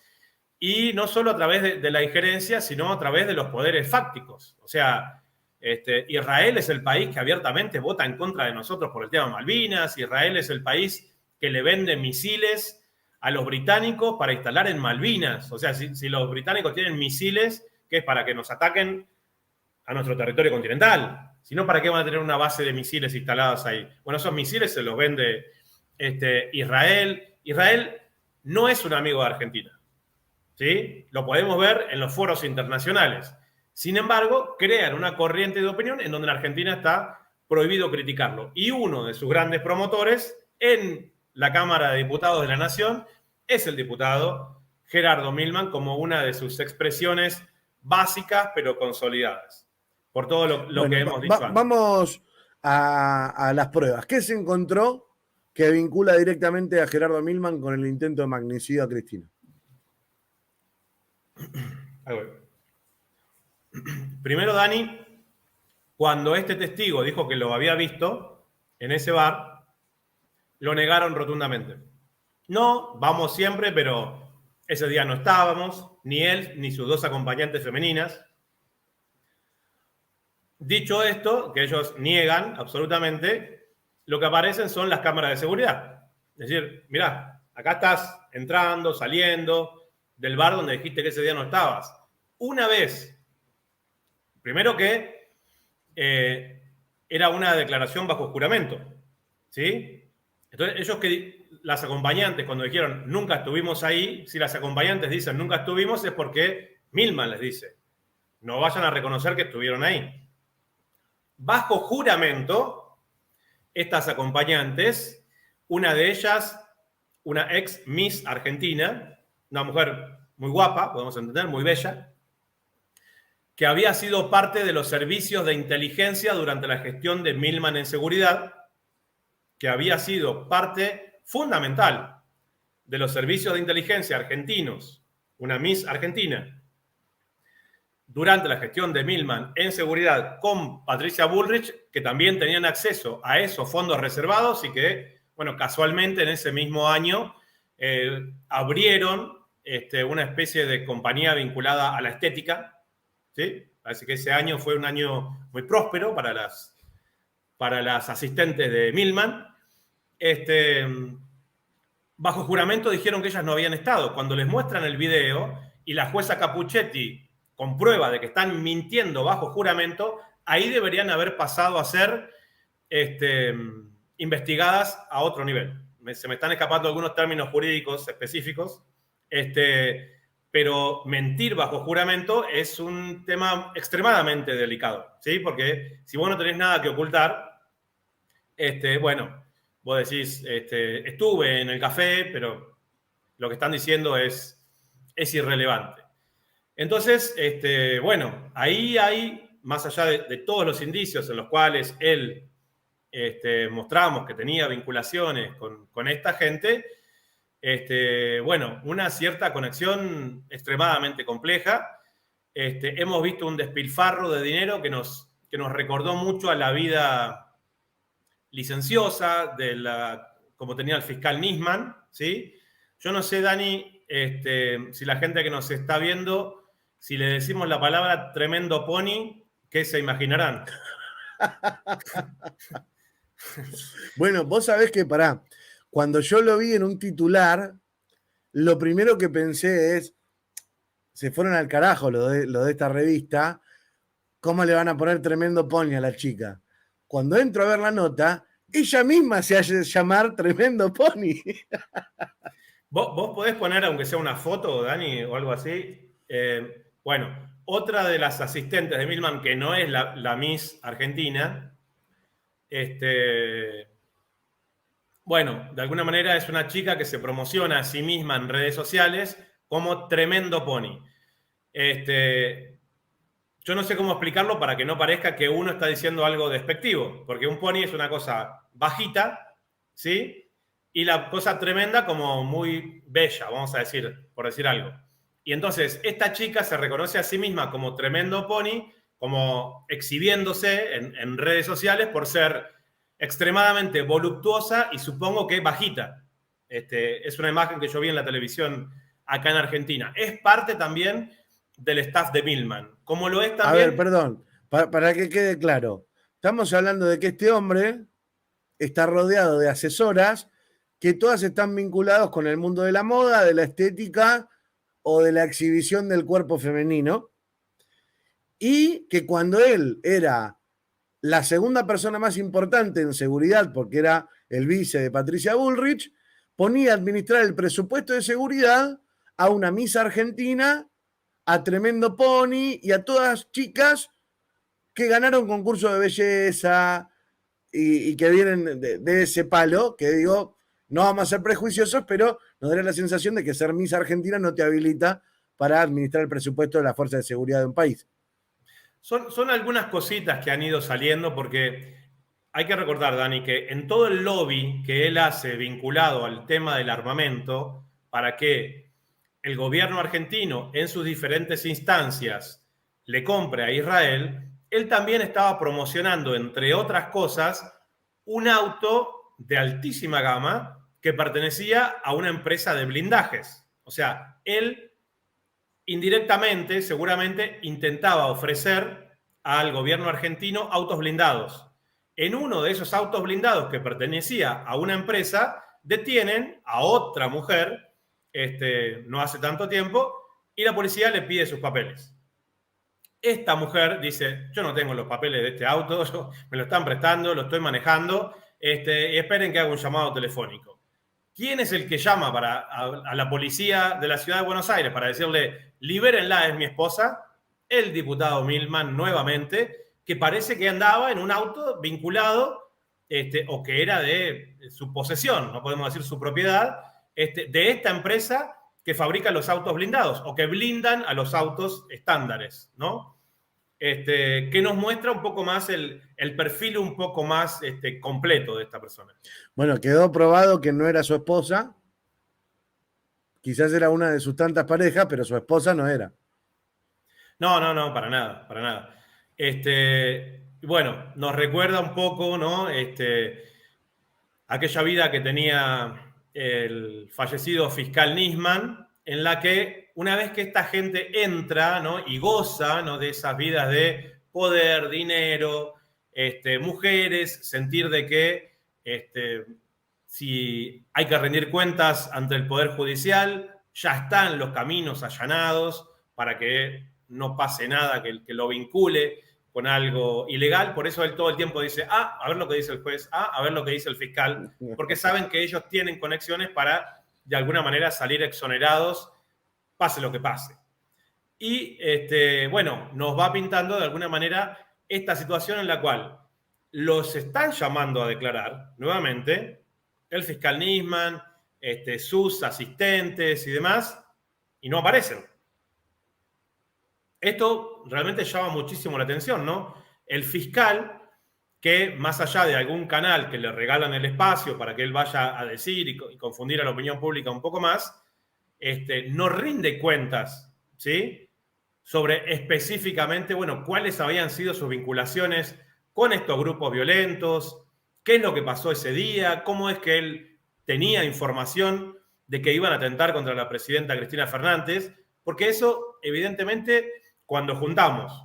y no solo a través de la injerencia, sino a través de los poderes fácticos. O sea, Israel es el país que abiertamente vota en contra de nosotros por el tema Malvinas. Israel es el país que le vende misiles a los británicos para instalar en Malvinas. O sea, si los británicos tienen misiles, ¿qué es? Para que nos ataquen a nuestro territorio continental. Si no, ¿para qué van a tener una base de misiles instaladas ahí? Bueno, esos misiles se los vende Israel. Israel no es un amigo de Argentina, ¿sí? Lo podemos ver en los foros internacionales. Sin embargo, crean una corriente de opinión en donde en Argentina está prohibido criticarlo. Y uno de sus grandes promotores en la Cámara de Diputados de la Nación es el diputado Gerardo Milman, como una de sus expresiones básicas pero consolidadas, por todo lo que hemos dicho antes. Vamos a las pruebas. ¿Qué se encontró que vincula directamente a Gerardo Milman con el intento de magnicidio a Cristina? Primero, Dani, cuando este testigo dijo que lo había visto en ese bar, lo negaron rotundamente. No, vamos siempre, pero ese día no estábamos, ni él ni sus dos acompañantes femeninas. Dicho esto, que ellos niegan absolutamente, lo que aparecen son las cámaras de seguridad. Es decir, mirá, acá estás entrando, saliendo del bar donde dijiste que ese día no estabas. Una vez, primero que era una declaración bajo juramento, ¿sí? Entonces, las acompañantes, cuando dijeron nunca estuvimos ahí, si las acompañantes dicen nunca estuvimos, es porque Milman les dice, no vayan a reconocer que estuvieron ahí. Bajo juramento, estas acompañantes, una de ellas, una ex Miss Argentina, una mujer muy guapa, podemos entender, muy bella, que había sido parte de los servicios de inteligencia durante la gestión de Milman en seguridad, que había sido parte fundamental de los servicios de inteligencia argentinos, una Miss Argentina, durante la gestión de Milman en seguridad con Patricia Bullrich, que también tenían acceso a esos fondos reservados y que, bueno, casualmente en ese mismo año abrieron una especie de compañía vinculada a la estética, ¿sí? Así que ese año fue un año muy próspero para las asistentes de Milman. Bajo juramento dijeron que ellas no habían estado. Cuando les muestran el video y la jueza Capuchetti comprueba de que están mintiendo bajo juramento, ahí deberían haber pasado a ser investigadas a otro nivel. Se me están escapando algunos términos jurídicos específicos, pero mentir bajo juramento es un tema extremadamente delicado, ¿sí? Porque si vos no tenés nada que ocultar, bueno, vos decís, estuve en el café, pero lo que están diciendo es irrelevante. Entonces, bueno, ahí hay, más allá de todos los indicios en los cuales él mostramos que tenía vinculaciones con esta gente, bueno, una cierta conexión extremadamente compleja. Hemos visto un despilfarro de dinero que nos recordó mucho a la vida licenciosa como tenía el fiscal Nisman, ¿sí? Yo no sé, Dani, si la gente que nos está viendo, si le decimos la palabra tremendo pony, ¿qué se imaginarán? Bueno, vos sabés que, cuando yo lo vi en un titular, lo primero que pensé es, se fueron al carajo lo de esta revista, ¿cómo le van a poner tremendo pony a la chica? Cuando entro a ver la nota, ella misma se hace llamar tremendo pony. ¿Vos podés poner, aunque sea una foto, Dani, o algo así? Bueno, otra de las asistentes de Milman, que no es la Miss Argentina, bueno, de alguna manera es una chica que se promociona a sí misma en redes sociales como tremendo pony. Yo no sé cómo explicarlo para que no parezca que uno está diciendo algo despectivo, porque un pony es una cosa bajita, ¿sí? Y la cosa tremenda como muy bella, vamos a decir, por decir algo. Y entonces esta chica se reconoce a sí misma como tremendo pony, como exhibiéndose en redes sociales por ser extremadamente voluptuosa y supongo que bajita. Es una imagen que yo vi en la televisión acá en Argentina. Es parte también del staff de Milman, como lo es también... A ver, perdón, para que quede claro. Estamos hablando de que este hombre está rodeado de asesoras que todas están vinculadas con el mundo de la moda, de la estética o de la exhibición del cuerpo femenino, y que cuando él era la segunda persona más importante en seguridad, porque era el vice de Patricia Bullrich, ponía a administrar el presupuesto de seguridad a una Miss Argentina, a Tremendo Pony y a todas chicas que ganaron concursos de belleza y que vienen de ese palo, que digo, no vamos a ser prejuiciosos, pero nos daría la sensación de que ser Miss Argentina no te habilita para administrar el presupuesto de la fuerza de seguridad de un país. Son algunas cositas que han ido saliendo porque hay que recordar, Dani, que en todo el lobby que él hace vinculado al tema del armamento, para que el gobierno argentino en sus diferentes instancias le compre a Israel, él también estaba promocionando, entre otras cosas, un auto de altísima gama que pertenecía a una empresa de blindajes. O sea, él indirectamente, seguramente, intentaba ofrecer al gobierno argentino autos blindados. En uno de esos autos blindados que pertenecía a una empresa, detienen a otra mujer, no hace tanto tiempo, y la policía le pide sus papeles. Esta mujer dice, yo no tengo los papeles de este auto, me lo están prestando, lo estoy manejando, y esperen que haga un llamado telefónico. ¿Quién es el que llama a la policía de la ciudad de Buenos Aires para decirle, libérenla, es mi esposa? El diputado Milman, nuevamente, que parece que andaba en un auto vinculado, o que era de su posesión, no podemos decir su propiedad, de esta empresa que fabrica los autos blindados o que blindan a los autos estándares, ¿no? Que nos muestra un poco más el perfil un poco más completo de esta persona. Bueno, quedó probado que no era su esposa. Quizás era una de sus tantas parejas, pero su esposa no era. No, para nada, para nada. Bueno, nos recuerda un poco, ¿no? Aquella vida que tenía el fallecido fiscal Nisman, en la que una vez que esta gente entra, ¿no? Y goza, ¿no? De esas vidas de poder, dinero, mujeres, sentir de que si hay que rendir cuentas ante el Poder Judicial, ya están los caminos allanados para que no pase nada que lo vincule con algo ilegal. Por eso él todo el tiempo dice, a ver lo que dice el juez, a ver lo que dice el fiscal, porque saben que ellos tienen conexiones para, de alguna manera, salir exonerados, pase lo que pase. Y, bueno, nos va pintando, de alguna manera, esta situación en la cual los están llamando a declarar, nuevamente, el fiscal Nisman, sus asistentes y demás, y no aparecen. Esto realmente llama muchísimo la atención, ¿no? El fiscal, que más allá de algún canal que le regalan el espacio para que él vaya a decir y confundir a la opinión pública un poco más, no rinde cuentas, ¿sí? Sobre específicamente, bueno, cuáles habían sido sus vinculaciones con estos grupos violentos, qué es lo que pasó ese día, cómo es que él tenía información de que iban a atentar contra la presidenta Cristina Fernández, porque eso, evidentemente, cuando juntamos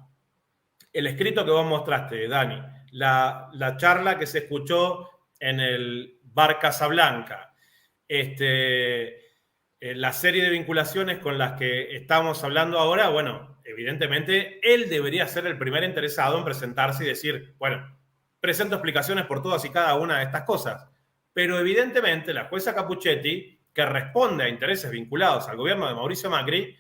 el escrito que vos mostraste, Dani, la charla que se escuchó en el bar Casablanca, la serie de vinculaciones con las que estamos hablando ahora, bueno, evidentemente él debería ser el primer interesado en presentarse y decir, bueno, presento explicaciones por todas y cada una de estas cosas. Pero evidentemente la jueza Capuchetti, que responde a intereses vinculados al gobierno de Mauricio Macri,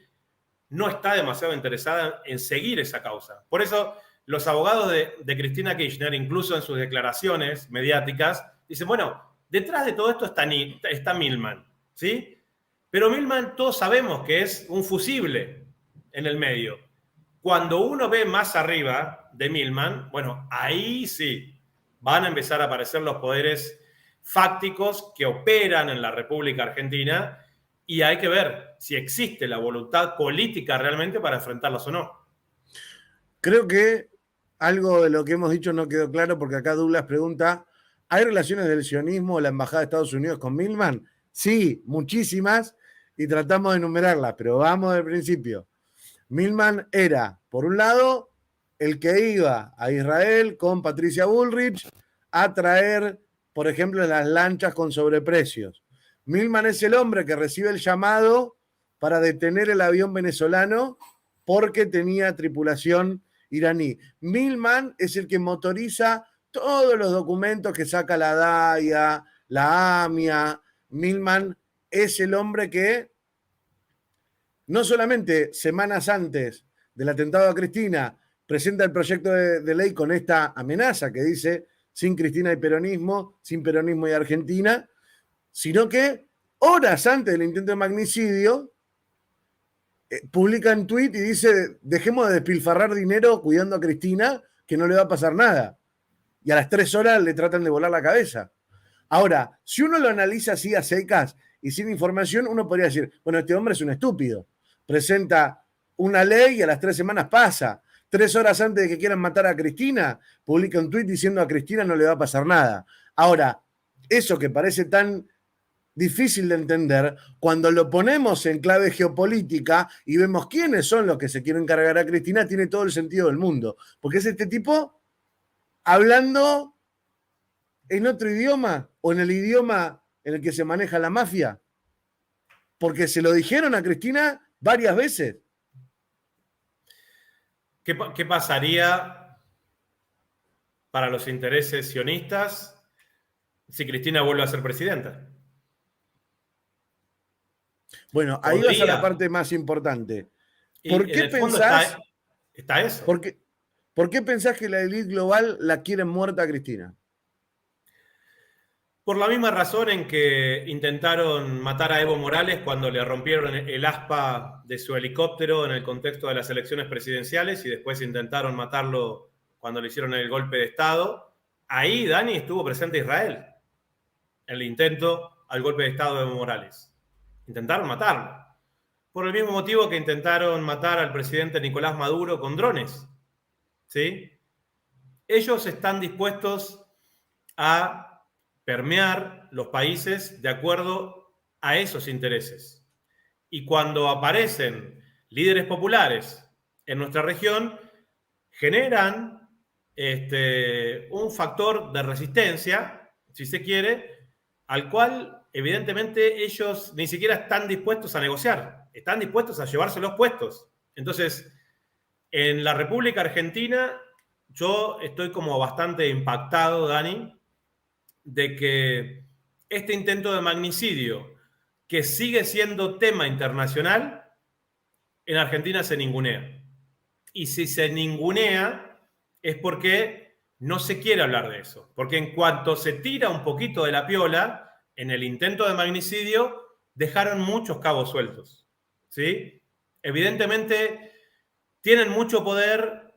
no está demasiado interesada en seguir esa causa. Por eso los abogados de Cristina Kirchner, incluso en sus declaraciones mediáticas, dicen, bueno, detrás de todo esto está Milman, ¿sí? Pero Milman todos sabemos que es un fusible en el medio. Cuando uno ve más arriba de Milman, bueno, ahí sí van a empezar a aparecer los poderes fácticos que operan en la República Argentina y hay que ver si existe la voluntad política realmente para enfrentarlos o no. Creo que algo de lo que hemos dicho no quedó claro porque acá Douglas pregunta, ¿hay relaciones del sionismo o la Embajada de Estados Unidos con Milman? Sí, muchísimas, y tratamos de enumerarlas, pero vamos del principio. Milman era, por un lado, el que iba a Israel con Patricia Bullrich a traer, por ejemplo, las lanchas con sobreprecios. Milman es el hombre que recibe el llamado para detener el avión venezolano porque tenía tripulación iraní. Milman es el que motoriza todos los documentos que saca la DAIA, la AMIA. Milman es el hombre que no solamente semanas antes del atentado a Cristina presenta el proyecto de ley con esta amenaza que dice sin Cristina hay peronismo, sin peronismo hay Argentina, sino que horas antes del intento de magnicidio publica en tweet y dice dejemos de despilfarrar dinero cuidando a Cristina que no le va a pasar nada. Y a las 3 horas le tratan de volar la cabeza. Ahora, si uno lo analiza así a secas y sin información, uno podría decir, bueno, este hombre es un estúpido. Presenta una ley y a las 3 semanas pasa. 3 horas antes de que quieran matar a Cristina, publica un tuit diciendo a Cristina no le va a pasar nada. Ahora, eso que parece tan difícil de entender cuando lo ponemos en clave geopolítica y vemos quiénes son los que se quieren cargar a Cristina, tiene todo el sentido del mundo. Porque es este tipo hablando en otro idioma o en el idioma en el que se maneja la mafia. Porque se lo dijeron a Cristina varias veces. ¿Qué pasaría para los intereses sionistas si Cristina vuelve a ser presidenta? Bueno, ahí vas a la Podría. parte más importante. Y ¿Por en qué el fondo pensás, está eso. por qué pensás que la élite global la quieren muerta a Cristina? Por la misma razón en que intentaron matar a Evo Morales cuando le rompieron el aspa de su helicóptero en el contexto de las elecciones presidenciales y después intentaron matarlo cuando le hicieron el golpe de Estado. Ahí, Dani, estuvo presente Israel, en el intento al golpe de Estado de Evo Morales. Intentaron matarlo. Por el mismo motivo que intentaron matar al presidente Nicolás Maduro con drones. ¿Sí? Ellos están dispuestos a permear los países de acuerdo a esos intereses. Y cuando aparecen líderes populares en nuestra región, generan un factor de resistencia, si se quiere, al cual evidentemente ellos ni siquiera están dispuestos a negociar, están dispuestos a llevarse los puestos. Entonces, en la República Argentina, yo estoy como bastante impactado, Dani, de que este intento de magnicidio, que sigue siendo tema internacional, en Argentina se ningunea. Y si se ningunea es porque no se quiere hablar de eso. Porque en cuanto se tira un poquito de la piola, en el intento de magnicidio, dejaron muchos cabos sueltos. ¿Sí? Evidentemente, tienen mucho poder,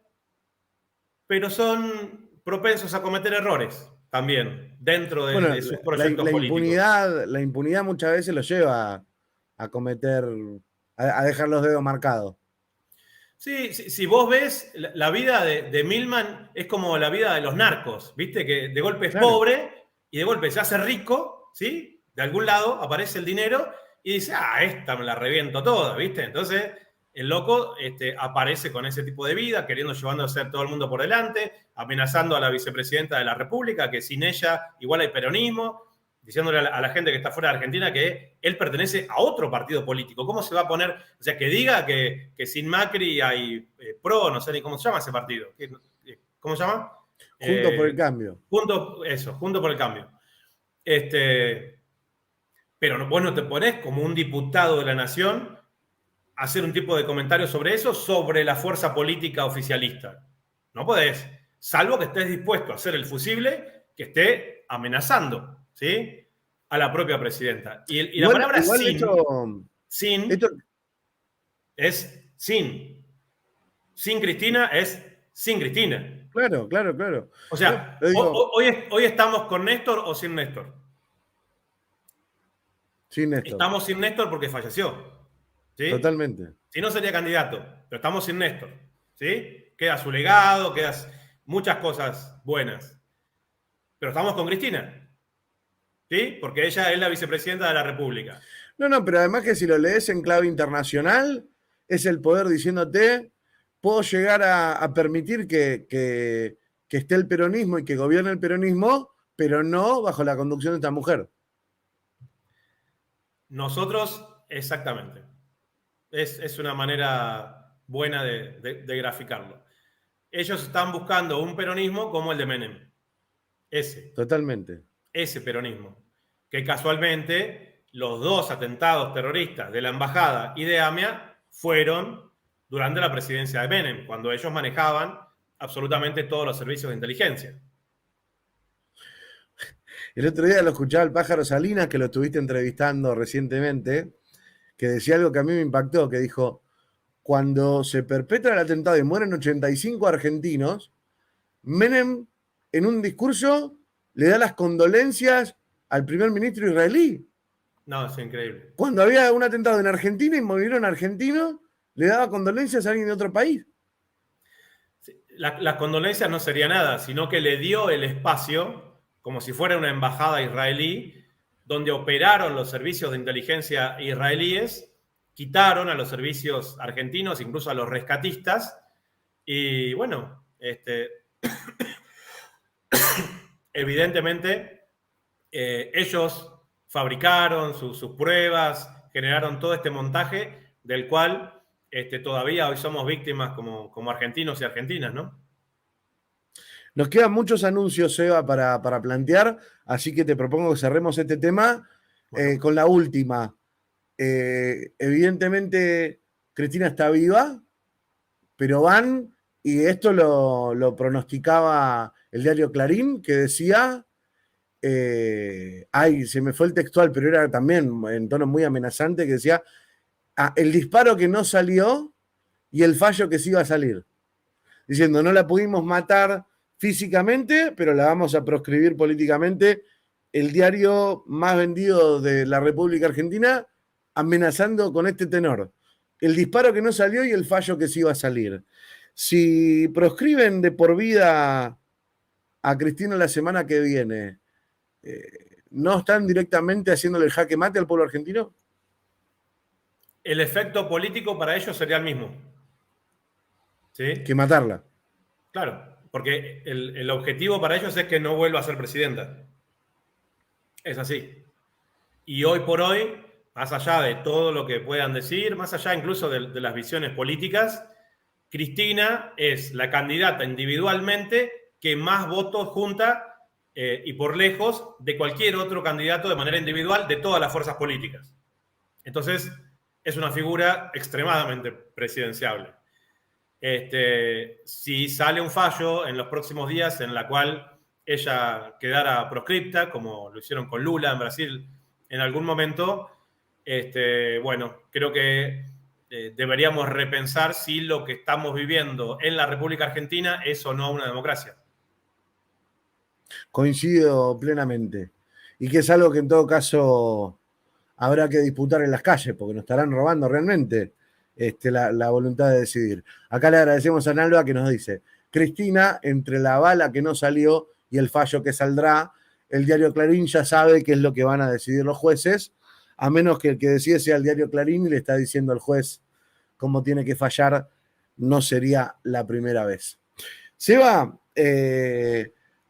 pero son propensos a cometer errores también dentro Bueno, de sus proyectos la políticos. impunidad muchas veces lo lleva a cometer, a dejar los dedos marcados. Sí, si vos ves, la vida de Milman es como la vida de los narcos, ¿viste? Que de golpe es Claro. pobre y de golpe se hace rico, ¿sí? De algún lado aparece el dinero y dice, esta me la reviento toda, ¿viste? Entonces, el loco aparece con ese tipo de vida, queriendo llevándose a todo el mundo por delante, amenazando a la vicepresidenta de la República, que sin ella igual hay peronismo, diciéndole a la gente que está fuera de Argentina que él pertenece a otro partido político. ¿Cómo se va a poner? O sea, que diga que sin Macri hay PRO, no sé ni cómo se llama ese partido. ¿Cómo se llama? Juntos por el cambio. Junto por el cambio. Pero vos no te ponés como un diputado de la nación a hacer un tipo de comentario sobre eso, sobre la fuerza política oficialista. No podés, salvo que estés dispuesto a hacer el fusible que esté amenazando, ¿sí? A la propia presidenta. Y la palabra Igual sin esto, es sin. Sin Cristina es sin Cristina. claro, claro, claro. O No, sea, lo digo, hoy estamos con Néstor o sin Néstor. sí, Néstor, Estamos sin Néstor porque falleció. ¿Sí? totalmente. Si no sería candidato, pero estamos sin Néstor. ¿Sí? Queda su legado, quedan muchas cosas buenas. Pero estamos con Cristina. ¿Sí? Porque ella es la vicepresidenta de la República. No, no, pero además que si lo lees en clave internacional, es el poder diciéndote, puedo llegar a permitir que esté el peronismo y que gobierne el peronismo, pero no bajo la conducción de esta mujer. Nosotros, exactamente. Es una manera buena de graficarlo. Ellos están buscando un peronismo como el de Menem. Totalmente. Ese peronismo. Que casualmente los dos atentados terroristas de la embajada y de AMIA fueron durante la presidencia de Menem, cuando ellos manejaban absolutamente todos los servicios de inteligencia. El otro día lo escuchaba el pájaro Salinas, que lo estuviste entrevistando recientemente, que decía algo que a mí me impactó, que dijo, cuando se perpetra el atentado y mueren 85 argentinos, Menem en un discurso le da las condolencias al primer ministro israelí. No, es increíble. Cuando había un atentado en Argentina y murieron argentinos, le daba condolencias a alguien de otro país. Las condolencias no sería nada, sino que le dio el espacio, como si fuera una embajada israelí, donde operaron los servicios de inteligencia israelíes, quitaron a los servicios argentinos, incluso a los rescatistas, y bueno, evidentemente ellos fabricaron sus pruebas, generaron todo este montaje del cual todavía hoy somos víctimas como argentinos y argentinas, ¿no? Nos quedan muchos anuncios, Seba, para plantear, así que te propongo que cerremos este tema con la última. Evidentemente, Cristina está viva, pero van, y esto lo pronosticaba el diario Clarín, que decía, se me fue el textual, pero era también en tono muy amenazante, que decía, el disparo que no salió y el fallo que sí iba a salir. Diciendo, no la pudimos matar físicamente, pero la vamos a proscribir políticamente. El diario más vendido de la República Argentina amenazando con este tenor. El disparo que no salió y el fallo que sí iba a salir. Si proscriben de por vida a Cristina la semana que viene, ¿no están directamente haciéndole el jaque mate al pueblo argentino? El efecto político para ellos sería el mismo. ¿Sí? Que matarla. Claro, porque el objetivo para ellos es que no vuelva a ser presidenta. Es así. Y hoy por hoy, más allá de todo lo que puedan decir, más allá incluso de las visiones políticas, Cristina es la candidata individualmente que más votos junta y por lejos de cualquier otro candidato de manera individual de todas las fuerzas políticas. Entonces, es una figura extremadamente presidenciable. Si sale un fallo en los próximos días en la cual ella quedara proscripta, como lo hicieron con Lula en Brasil en algún momento, bueno, creo que deberíamos repensar si lo que estamos viviendo en la República Argentina es o no una democracia. Coincido plenamente. Y que es algo que en todo caso habrá que disputar en las calles, porque nos estarán robando realmente la voluntad de decidir. Acá le agradecemos a Nalva que nos dice, Cristina, entre la bala que no salió y el fallo que saldrá, el diario Clarín ya sabe qué es lo que van a decidir los jueces, a menos que el que decide sea el diario Clarín y le está diciendo al juez cómo tiene que fallar, no sería la primera vez. Seba,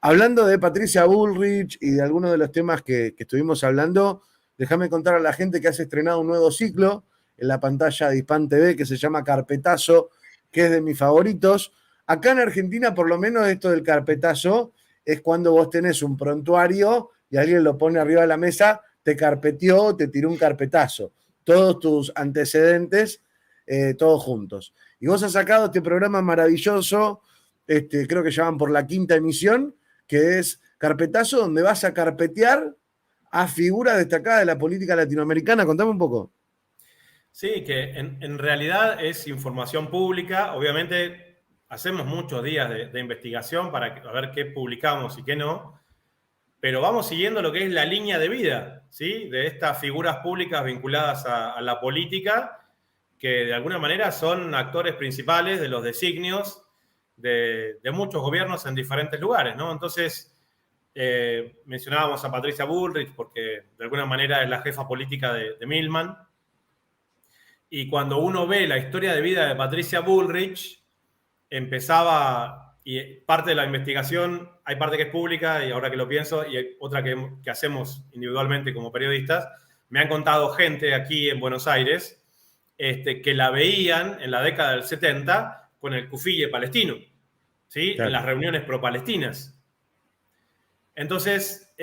hablando de Patricia Bullrich y de algunos de los temas que estuvimos hablando, déjame contar a la gente que has estrenado un nuevo ciclo en la pantalla de Hispan TV que se llama Carpetazo, que es de mis favoritos. Acá en Argentina, por lo menos, esto del carpetazo es cuando vos tenés un prontuario y alguien lo pone arriba de la mesa, te carpeteó, te tiró un carpetazo. Todos tus antecedentes, todos juntos. Y vos has sacado este programa maravilloso, creo que ya van por la 5ª emisión, que es Carpetazo, donde vas a carpetear a figuras destacadas de la política latinoamericana. Contame un poco. Sí, que en realidad es información pública. Obviamente hacemos muchos días de investigación para ver qué publicamos y qué no, pero vamos siguiendo lo que es la línea de vida, ¿sí? De estas figuras públicas vinculadas a la política, que de alguna manera son actores principales de los designios de muchos gobiernos en diferentes lugares, ¿no? Entonces, mencionábamos a Patricia Bullrich porque de alguna manera es la jefa política de Milman. Y cuando uno ve la historia de vida de Patricia Bullrich, empezaba, y parte de la investigación, hay parte que es pública, y ahora que lo pienso, y hay otra que hacemos individualmente como periodistas, me han contado gente aquí en Buenos Aires que la veían en la década del 70 con el cufille palestino, ¿sí? Claro. En las reuniones pro-palestinas. Entonces,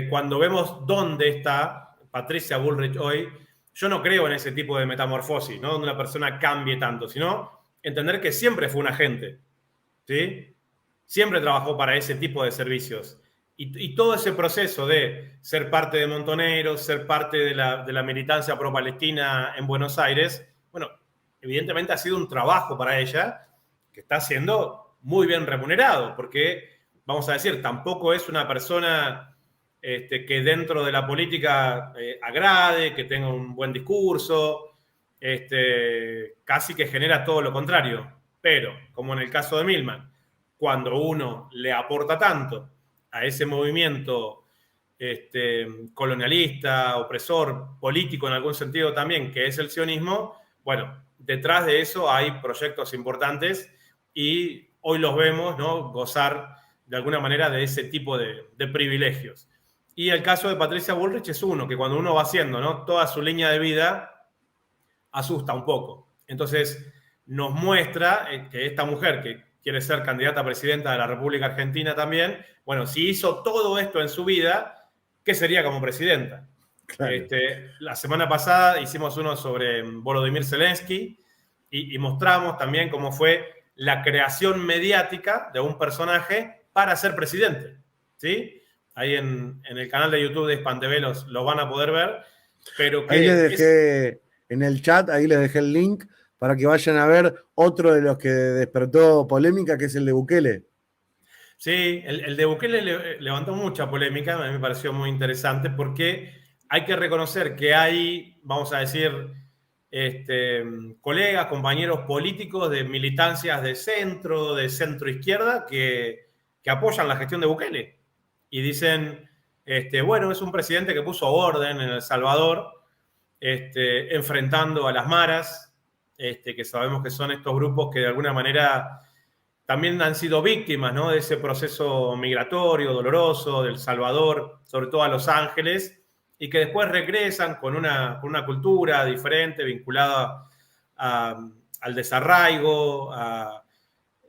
cuando vemos dónde está Patricia Bullrich hoy, yo no creo en ese tipo de metamorfosis, ¿no? Donde una persona cambie tanto, sino entender que siempre fue un agente, ¿sí? Siempre trabajó para ese tipo de servicios. Y todo ese proceso de ser parte de Montoneros, ser parte de la militancia pro-palestina en Buenos Aires, bueno, evidentemente ha sido un trabajo para ella que está siendo muy bien remunerado, porque, vamos a decir, tampoco es una persona que dentro de la política agrade, que tenga un buen discurso, casi que genera todo lo contrario. Pero, como en el caso de Milman, cuando uno le aporta tanto a ese movimiento colonialista, opresor, político en algún sentido también, que es el sionismo, bueno, detrás de eso hay proyectos importantes y hoy los vemos, ¿no?, gozar de alguna manera de ese tipo de privilegios. Y el caso de Patricia Bullrich es uno, que cuando uno va haciendo, ¿no?, toda su línea de vida, asusta un poco. Entonces, nos muestra que esta mujer que quiere ser candidata a presidenta de la República Argentina también, bueno, si hizo todo esto en su vida, ¿qué sería como presidenta? Claro. La semana pasada hicimos uno sobre Volodymyr Zelensky y mostramos también cómo fue la creación mediática de un personaje para ser presidente, ¿sí? Ahí en el canal de YouTube de Espantevelos lo van a poder ver, pero Ahí les que dejé en el chat, ahí les dejé el link para que vayan a ver otro de los que despertó polémica, que es el de Bukele. sí, el de Bukele levantó mucha polémica, a mí me pareció muy interesante porque hay que reconocer que hay, vamos a decir, colegas, compañeros políticos de militancias de centro izquierda, que apoyan la gestión de Bukele y dicen, bueno, es un presidente que puso orden en El Salvador, enfrentando a las maras, que sabemos que son estos grupos que de alguna manera también han sido víctimas, ¿no?, de ese proceso migratorio doloroso del Salvador, sobre todo a Los Ángeles, y que después regresan con una cultura diferente, vinculada al desarraigo,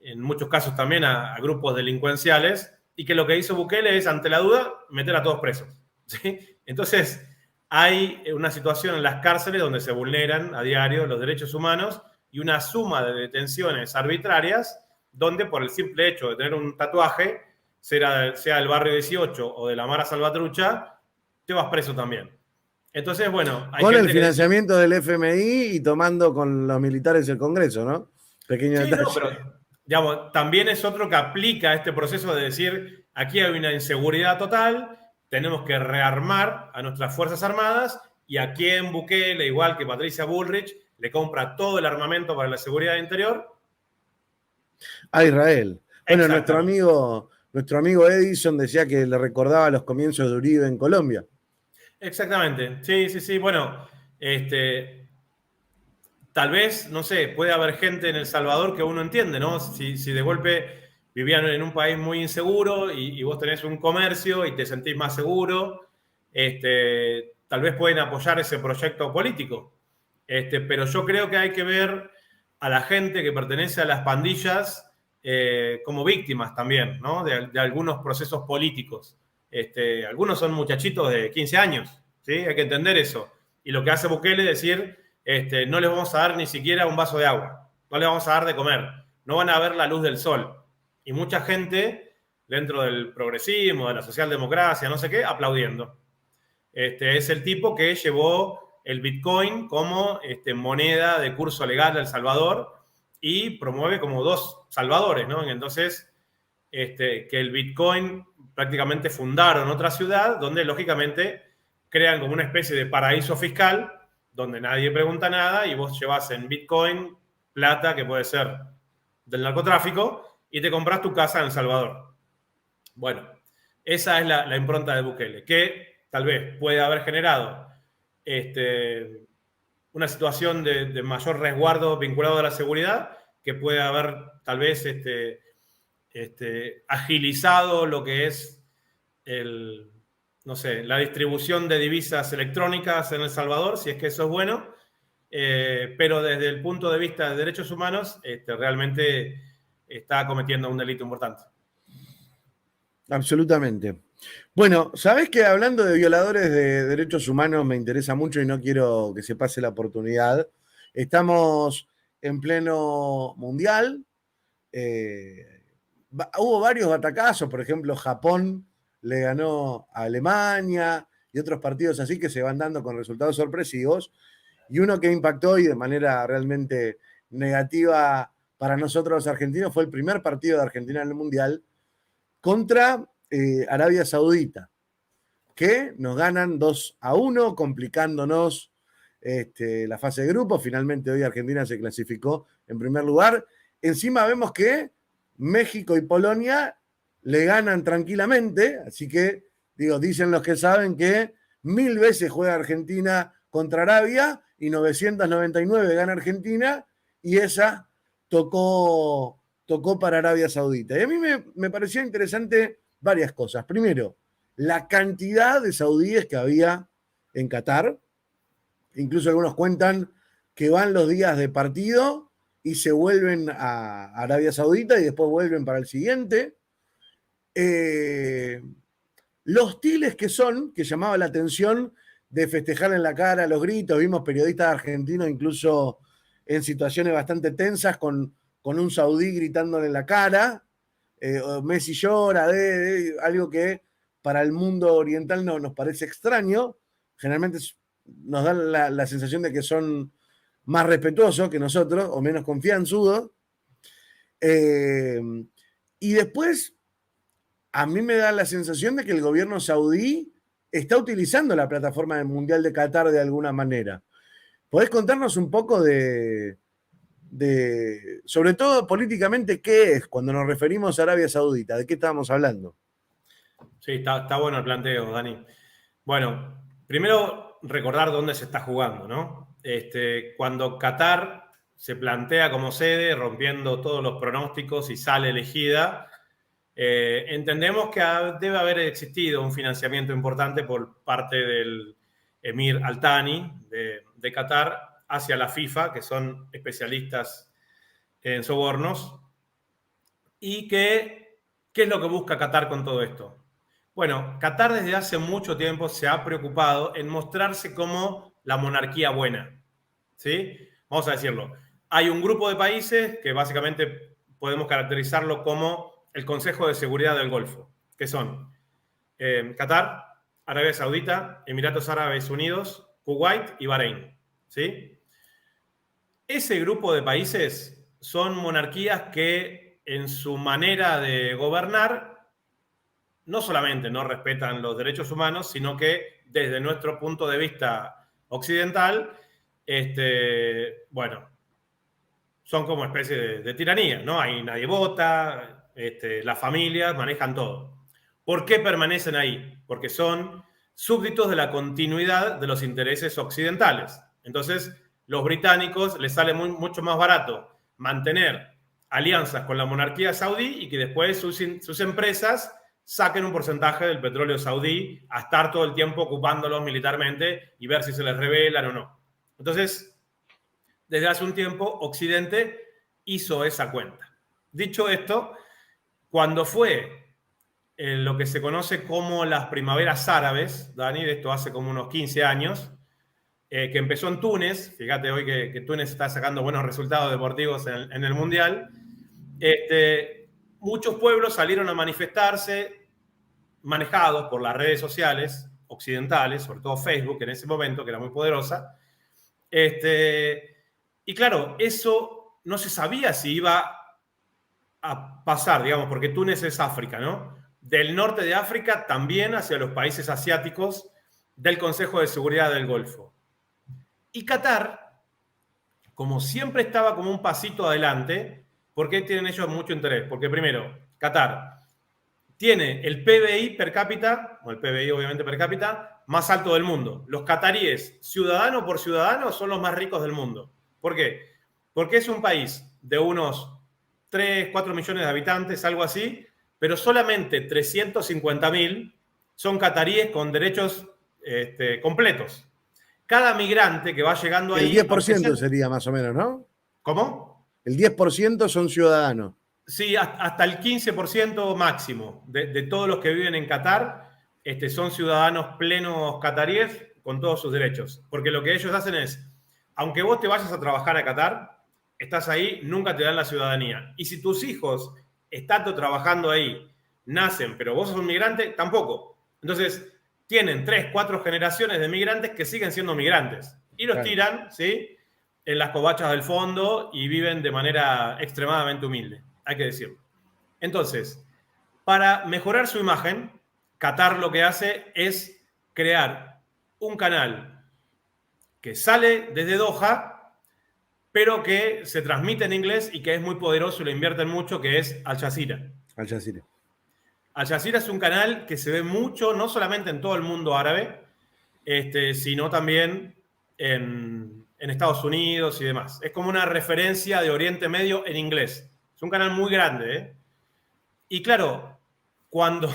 en muchos casos también a grupos delincuenciales, y que lo que hizo Bukele es, ante la duda, meter a todos presos, ¿sí? Entonces, hay una situación en las cárceles donde se vulneran a diario los derechos humanos y una suma de detenciones arbitrarias donde por el simple hecho de tener un tatuaje, sea del barrio 18 o de la Mara Salvatrucha, te vas preso también. Entonces, bueno, hay Con gente el financiamiento del FMI y tomando con los militares el Congreso, ¿no? Pequeño sí, detalle. no, pero digamos, también es otro que aplica este proceso de decir, aquí hay una inseguridad total, tenemos que rearmar a nuestras Fuerzas Armadas y aquí en Bukele, igual que Patricia Bullrich, le compra todo el armamento para la seguridad interior. A Israel. Bueno, Exactamente. nuestro amigo Edison decía que le recordaba los comienzos de Uribe en Colombia. Exactamente. Sí, sí, sí. Bueno, tal vez, no sé, puede haber gente en El Salvador que uno entiende, ¿no? Si de golpe vivían en un país muy inseguro y vos tenés un comercio y te sentís más seguro, tal vez pueden apoyar ese proyecto político. Pero yo creo que hay que ver a la gente que pertenece a las pandillas como víctimas también, ¿no? De algunos procesos políticos. Algunos son muchachitos de 15 años, ¿sí? Hay que entender eso. Y lo que hace Bukele es decir, no les vamos a dar ni siquiera un vaso de agua, no les vamos a dar de comer, no van a ver la luz del sol. Y mucha gente dentro del progresismo, de la socialdemocracia, no sé qué, aplaudiendo. Es el tipo que llevó el Bitcoin como moneda de curso legal a El Salvador y promueve como dos salvadores, ¿no? Entonces, que el Bitcoin prácticamente fundaron otra ciudad donde lógicamente crean como una especie de paraíso fiscal donde nadie pregunta nada y vos llevas en Bitcoin plata que puede ser del narcotráfico y te compras tu casa en El Salvador. Bueno, esa es la impronta de Bukele, que tal vez puede haber generado una situación de mayor resguardo vinculado a la seguridad, que puede haber tal vez agilizado lo que es no sé, la distribución de divisas electrónicas en El Salvador, si es que eso es bueno, pero desde el punto de vista de derechos humanos, realmente está cometiendo un delito importante. Absolutamente. Bueno, ¿sabés que hablando de violadores de derechos humanos me interesa mucho y no quiero que se pase la oportunidad? Estamos en pleno mundial. Hubo varios batacazos, por ejemplo, Japón le ganó a Alemania y otros partidos así que se van dando con resultados sorpresivos. Y uno que impactó y de manera realmente negativa para nosotros los argentinos fue el primer partido de Argentina en el Mundial contra Arabia Saudita, que nos ganan 2-1, complicándonos la fase de grupo. Finalmente hoy Argentina se clasificó en primer lugar. Encima vemos que México y Polonia le ganan tranquilamente, así que Digo, dicen los que saben que 1000 veces juega Argentina contra Arabia y 999 gana Argentina y esa tocó para Arabia Saudita. Y a mí me pareció interesante varias cosas. Primero, la cantidad de saudíes que había en Qatar. Incluso algunos cuentan que van los días de partido y se vuelven a Arabia Saudita y después vuelven para el siguiente. Lo hostiles que son, que llamaba la atención de festejar en la cara, los gritos. Vimos periodistas argentinos incluso en situaciones bastante tensas con un saudí gritándole en la cara. Messi llora, algo que para el mundo oriental no nos parece extraño. Generalmente nos da la sensación de que son más respetuosos que nosotros o menos confianzudos. Y después, a mí me da la sensación de que el gobierno saudí está utilizando la plataforma del Mundial de Qatar de alguna manera. ¿Podés contarnos un poco sobre todo políticamente, qué es cuando nos referimos a Arabia Saudita? ¿De qué estábamos hablando? Sí, está bueno el planteo, Dani. Bueno, primero recordar dónde se está jugando, ¿no? Cuando Qatar se plantea como sede, rompiendo todos los pronósticos y sale elegida, entendemos que debe haber existido un financiamiento importante por parte del Emir Al Thani de Qatar hacia la FIFA, que son especialistas en sobornos. ¿Y qué es lo que busca Qatar con todo esto? Bueno, Qatar desde hace mucho tiempo se ha preocupado en mostrarse como la monarquía buena, ¿sí? Vamos a decirlo. Hay un grupo de países que básicamente podemos caracterizarlo como el Consejo de Seguridad del Golfo, que son Qatar, Arabia Saudita, Emiratos Árabes Unidos, Kuwait y Bahrein, ¿sí? Ese grupo de países son monarquías que en su manera de gobernar no solamente no respetan los derechos humanos, sino que desde nuestro punto de vista occidental, bueno, son como especie de tiranía, ¿no? Ahí nadie vota, las familias manejan todo. ¿Por qué permanecen ahí? Porque son súbditos de la continuidad de los intereses occidentales. Entonces, los británicos les sale mucho más barato mantener alianzas con la monarquía saudí y que después sus empresas saquen un porcentaje del petróleo saudí a estar todo el tiempo ocupándolos militarmente y ver si se les rebelan o no. Entonces, desde hace un tiempo, Occidente hizo esa cuenta. Dicho esto, cuando fue lo que se conoce como las primaveras árabes, Dani, de esto hace como unos 15 años, que empezó en Túnez, fíjate hoy que Túnez está sacando buenos resultados deportivos en el Mundial, muchos pueblos salieron a manifestarse manejados por las redes sociales occidentales, sobre todo Facebook en ese momento, que era muy poderosa. Y claro, eso no se sabía si iba a pasar, digamos, porque Túnez es África, ¿no? Del norte de África también hacia los países asiáticos del Consejo de Seguridad del Golfo. Y Qatar, como siempre estaba como un pasito adelante, ¿por qué tienen ellos mucho interés? Porque primero, Qatar tiene el PBI per cápita, o el PBI obviamente per cápita, más alto del mundo. Los cataríes, ciudadano por ciudadano, son los más ricos del mundo. ¿Por qué? Porque es un país de unos 3, 4 millones de habitantes, algo así, pero solamente 350.000 son cataríes con derechos completos. Cada migrante que va llegando ahí... El 10% sería más o menos, ¿no? ¿Cómo? El 10% son ciudadanos. Sí, hasta el 15% máximo de todos los que viven en Qatar son ciudadanos plenos cataríes con todos sus derechos. Porque lo que ellos hacen es, aunque vos te vayas a trabajar a Qatar, estás ahí, nunca te dan la ciudadanía. Y si tus hijos, estando trabajando ahí, nacen, pero vos sos un migrante, tampoco. Entonces, tienen 3, 4 generaciones de migrantes que siguen siendo migrantes. Y los tiran, ¿sí?, en las covachas del fondo y viven de manera extremadamente humilde, hay que decirlo. Entonces, para mejorar su imagen, Qatar lo que hace es crear un canal que sale desde Doha, pero que se transmite en inglés y que es muy poderoso y lo invierten mucho, que es Al Jazeera. Al Jazeera. Al Jazeera es un canal que se ve mucho, no solamente en todo el mundo árabe, sino también en Estados Unidos y demás. Es como una referencia de Oriente Medio en inglés. Es un canal muy grande, ¿eh? Y claro, cuando,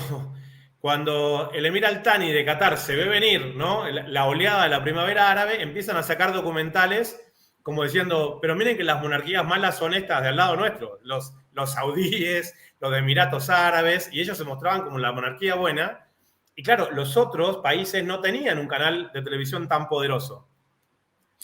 cuando el Emir Al Thani de Qatar se ve venir, ¿no?, la oleada de la primavera árabe, empiezan a sacar documentales como diciendo, pero miren que las monarquías malas son estas de al lado nuestro, los saudíes, los de Emiratos Árabes, y ellos se mostraban como la monarquía buena. Y claro, los otros países no tenían un canal de televisión tan poderoso.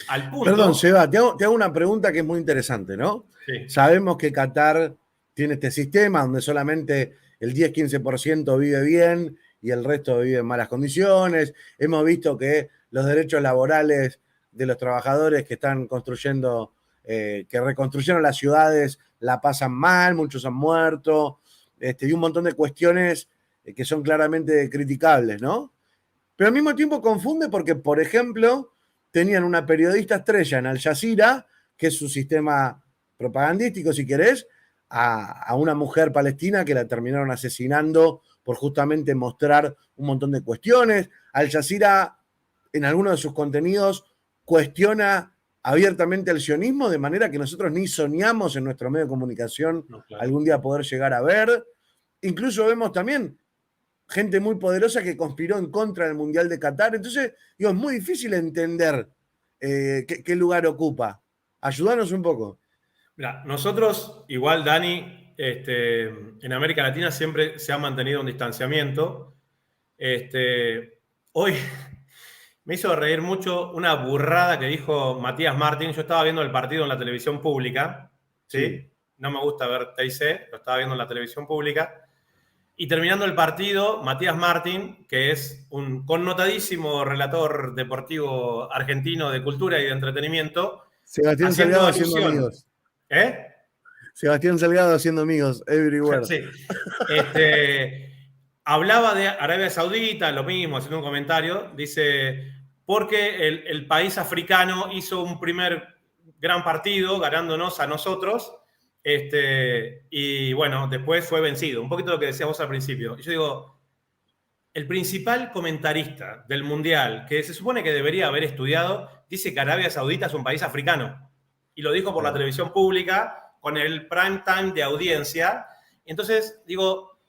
Al Perdón, punto... Seba, te hago una pregunta que es muy interesante, ¿no? Sí. Sabemos que Qatar tiene este sistema donde solamente el 10-15% vive bien y el resto vive en malas condiciones. Hemos visto que los derechos laborales de los trabajadores que están construyendo, que reconstruyeron las ciudades, la pasan mal, muchos han muerto, y un montón de cuestiones que son claramente criticables, ¿no? Pero al mismo tiempo confunde porque, por ejemplo, tenían una periodista estrella en Al Jazeera, que es su sistema propagandístico, si querés, a una mujer palestina que la terminaron asesinando por justamente mostrar un montón de cuestiones. Al Jazeera, en algunos de sus contenidos, cuestiona abiertamente el sionismo, de manera que nosotros ni soñamos en nuestro medio de comunicación No, claro. algún día poder llegar a ver. Incluso vemos también gente muy poderosa que conspiró en contra del Mundial de Qatar. Entonces, digo, es muy difícil entender qué lugar ocupa. Ayúdanos un poco. Mira, nosotros, igual Dani, en América Latina siempre se ha mantenido un distanciamiento. Hoy me hizo reír mucho una burrada que dijo Matías Martín. Yo estaba viendo el partido en la televisión pública, ¿sí? Sí. No me gusta ver TIC, lo estaba viendo en la televisión pública. Y terminando el partido, Matías Martín, que es un connotadísimo relator deportivo argentino de cultura y de entretenimiento, Sebastián haciendo Salgado haciendo alusión. amigos. ¿Eh? Sebastián Salgado haciendo amigos, everywhere. Sí. Hablaba de Arabia Saudita, lo mismo, haciendo un comentario. Dice, porque el país africano hizo un primer gran partido ganándonos a nosotros, y bueno, después fue vencido. Un poquito lo que decías vos al principio. Y yo digo, el principal comentarista del Mundial, que se supone que debería haber estudiado, dice que Arabia Saudita es un país africano. Y lo dijo por la televisión pública, con el prime time de audiencia. Entonces, digo,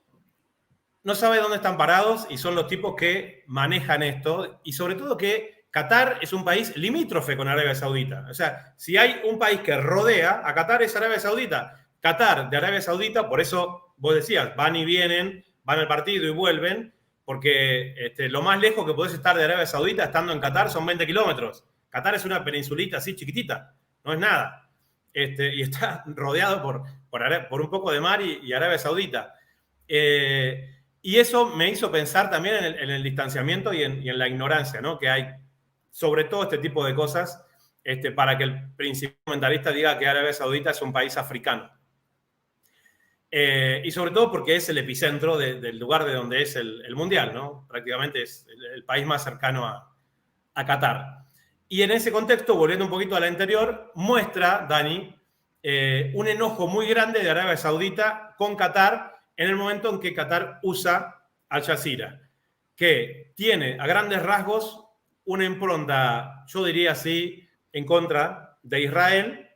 no sabe dónde están parados y son los tipos que manejan esto. Y sobre todo que Qatar es un país limítrofe con Arabia Saudita. O sea, si hay un país que rodea a Qatar es Arabia Saudita. Qatar de Arabia Saudita, por eso vos decías, van y vienen, van al partido y vuelven, porque lo más lejos que podés estar de Arabia Saudita estando en Qatar son 20 kilómetros. Qatar es una peninsulita así chiquitita, no es nada. Y está rodeado por un poco de mar y Arabia Saudita. Y eso me hizo pensar también en el distanciamiento y en la ignorancia, ¿no?, que hay sobre todo este tipo de cosas, para que el principal comentarista diga que Arabia Saudita es un país africano. Y sobre todo porque es el epicentro del lugar de donde es el Mundial, ¿no? Prácticamente es el país más cercano a Qatar. Y en ese contexto, volviendo un poquito a la anterior, muestra, Dani, un enojo muy grande de Arabia Saudita con Qatar en el momento en que Qatar usa Al Jazeera, que tiene a grandes rasgos una impronta, yo diría así, en contra de Israel,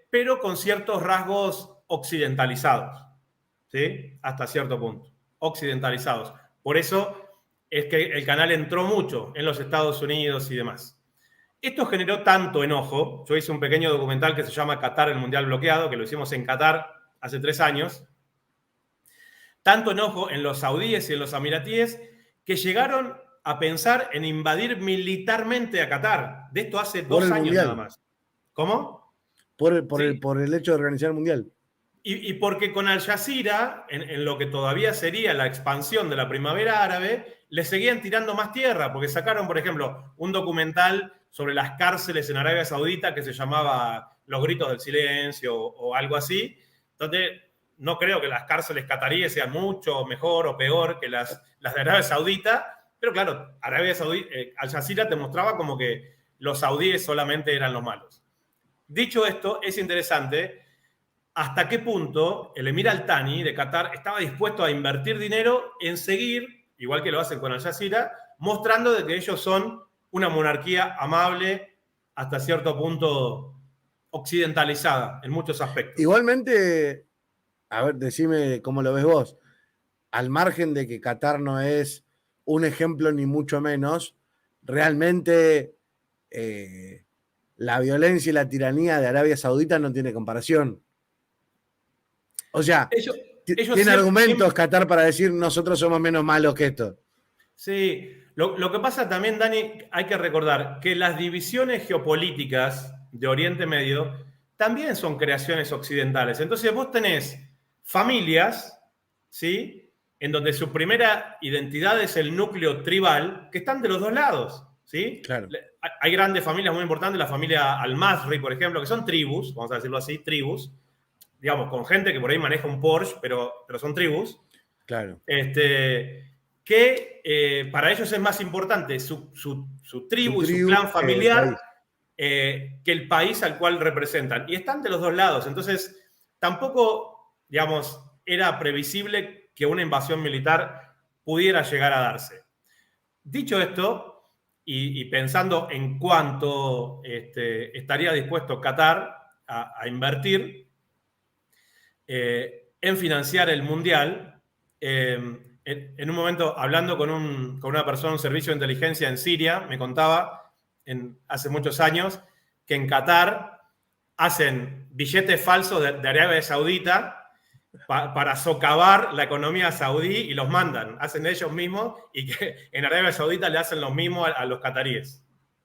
pero con ciertos rasgos occidentalizados, ¿sí? Hasta cierto punto, occidentalizados. Por eso es que el canal entró mucho en los Estados Unidos y demás. Esto generó tanto enojo. Yo hice un pequeño documental que se llama Qatar, el Mundial Bloqueado, que lo hicimos en Qatar hace 3 años. Tanto enojo en los saudíes y en los emiratíes que llegaron a pensar en invadir militarmente a Qatar. De esto hace 2 años nada más. ¿Cómo? Por Sí. el hecho de organizar el Mundial. Y porque con Al Jazeera, en lo que todavía sería la expansión de la primavera árabe, le seguían tirando más tierra, porque sacaron, por ejemplo, un documental sobre las cárceles en Arabia Saudita que se llamaba Los Gritos del Silencio o algo así, donde no creo que las cárceles cataríes sean mucho mejor o peor que las de Arabia Saudita, pero claro, Arabia Saudita, Al Jazeera te mostraba como que los saudíes solamente eran los malos. Dicho esto, es interesante. hasta qué punto el Emir Al Thani de Qatar estaba dispuesto a invertir dinero en seguir, igual que lo hacen con Al Jazeera, mostrando de que ellos son una monarquía amable, hasta cierto punto occidentalizada en muchos aspectos. Igualmente, a ver, decime cómo lo ves vos. Al margen de que Qatar no es un ejemplo ni mucho menos, realmente la violencia y la tiranía de Arabia Saudita no tiene comparación. O sea, Ellos tiene argumentos Qatar para decir nosotros somos menos malos que esto. Sí, lo que pasa también, Dani, hay que recordar que las divisiones geopolíticas de Oriente Medio también son creaciones occidentales. Entonces vos tenés familias, ¿sí? En donde su primera identidad es el núcleo tribal, que están de los dos lados, ¿sí? Claro. Hay grandes familias muy importantes, la familia Al-Masri, por ejemplo, que son tribus, vamos a decirlo así, tribus, digamos, con gente que por ahí maneja un Porsche, pero son tribus. Claro. Que para ellos es más importante su tribu y su clan familiar que el país al cual representan. Y están de los dos lados. Entonces, tampoco, digamos, era previsible que una invasión militar pudiera llegar a darse. Dicho esto, y pensando en cuánto estaría dispuesto Qatar a invertir en financiar el Mundial, en un momento, hablando con una persona de un servicio de inteligencia en Siria, me contaba hace muchos años que en Qatar hacen billetes falsos de Arabia Saudita para socavar la economía saudí y los mandan. Hacen ellos mismos y que en Arabia Saudita le hacen lo mismo a los cataríes.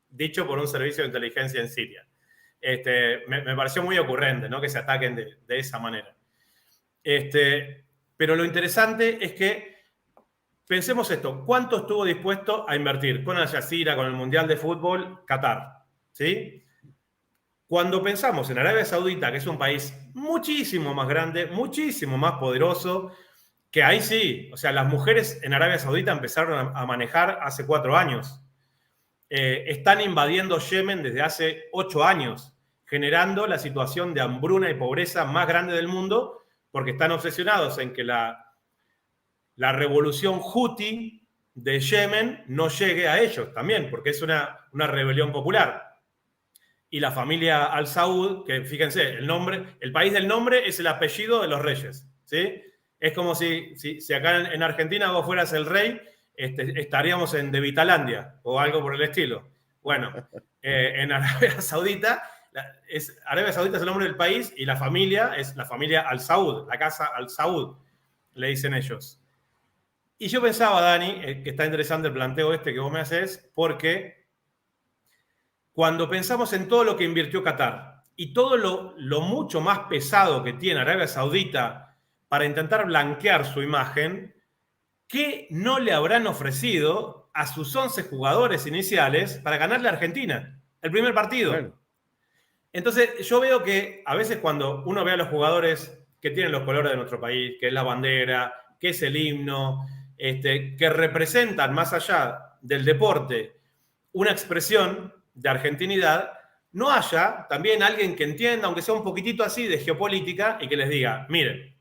Dicho por un servicio de inteligencia en Siria. Me pareció muy ocurrente, ¿no? Que se ataquen de esa manera. Pero lo interesante es que pensemos esto, ¿cuánto estuvo dispuesto a invertir con Al Jazeera, con el Mundial de Fútbol, Qatar? ¿Sí? Cuando pensamos en Arabia Saudita, que es un país muchísimo más grande, muchísimo más poderoso, que ahí sí, o sea, las mujeres en Arabia Saudita empezaron a manejar hace 4 años. Están invadiendo Yemen desde hace 8 años, generando la situación de hambruna y pobreza más grande del mundo, porque están obsesionados en que la revolución Houthi de Yemen no llegue a ellos también, porque es una rebelión popular. Y la familia Al Saud, que fíjense, el país del nombre es el apellido de los reyes, ¿sí? Es como si acá en Argentina vos fueras el rey, estaríamos en De Vitalandia o algo por el estilo. Bueno, en Arabia Saudita, Arabia Saudita es el nombre del país y la familia es la familia Al Saud, la casa Al Saud, le dicen ellos. Y yo pensaba, Dani, que está interesante el planteo que vos me haces, porque cuando pensamos en todo lo que invirtió Qatar y todo lo mucho más pesado que tiene Arabia Saudita para intentar blanquear su imagen, ¿qué no le habrán ofrecido a sus 11 jugadores iniciales para ganarle a Argentina el primer partido? Bueno. Entonces, yo veo que a veces cuando uno ve a los jugadores que tienen los colores de nuestro país, que es la bandera, que es el himno, que representan más allá del deporte una expresión de argentinidad, no haya también alguien que entienda, aunque sea un poquitito así, de geopolítica y que les diga, miren,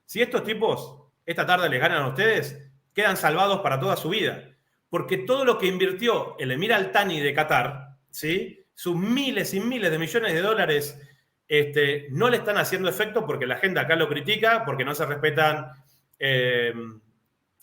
si estos tipos esta tarde les ganan a ustedes, quedan salvados para toda su vida. Porque todo lo que invirtió el Emir Al Thani de Qatar, ¿sí? Sus miles y miles de millones de dólares no le están haciendo efecto porque la gente acá lo critica, porque no se respetan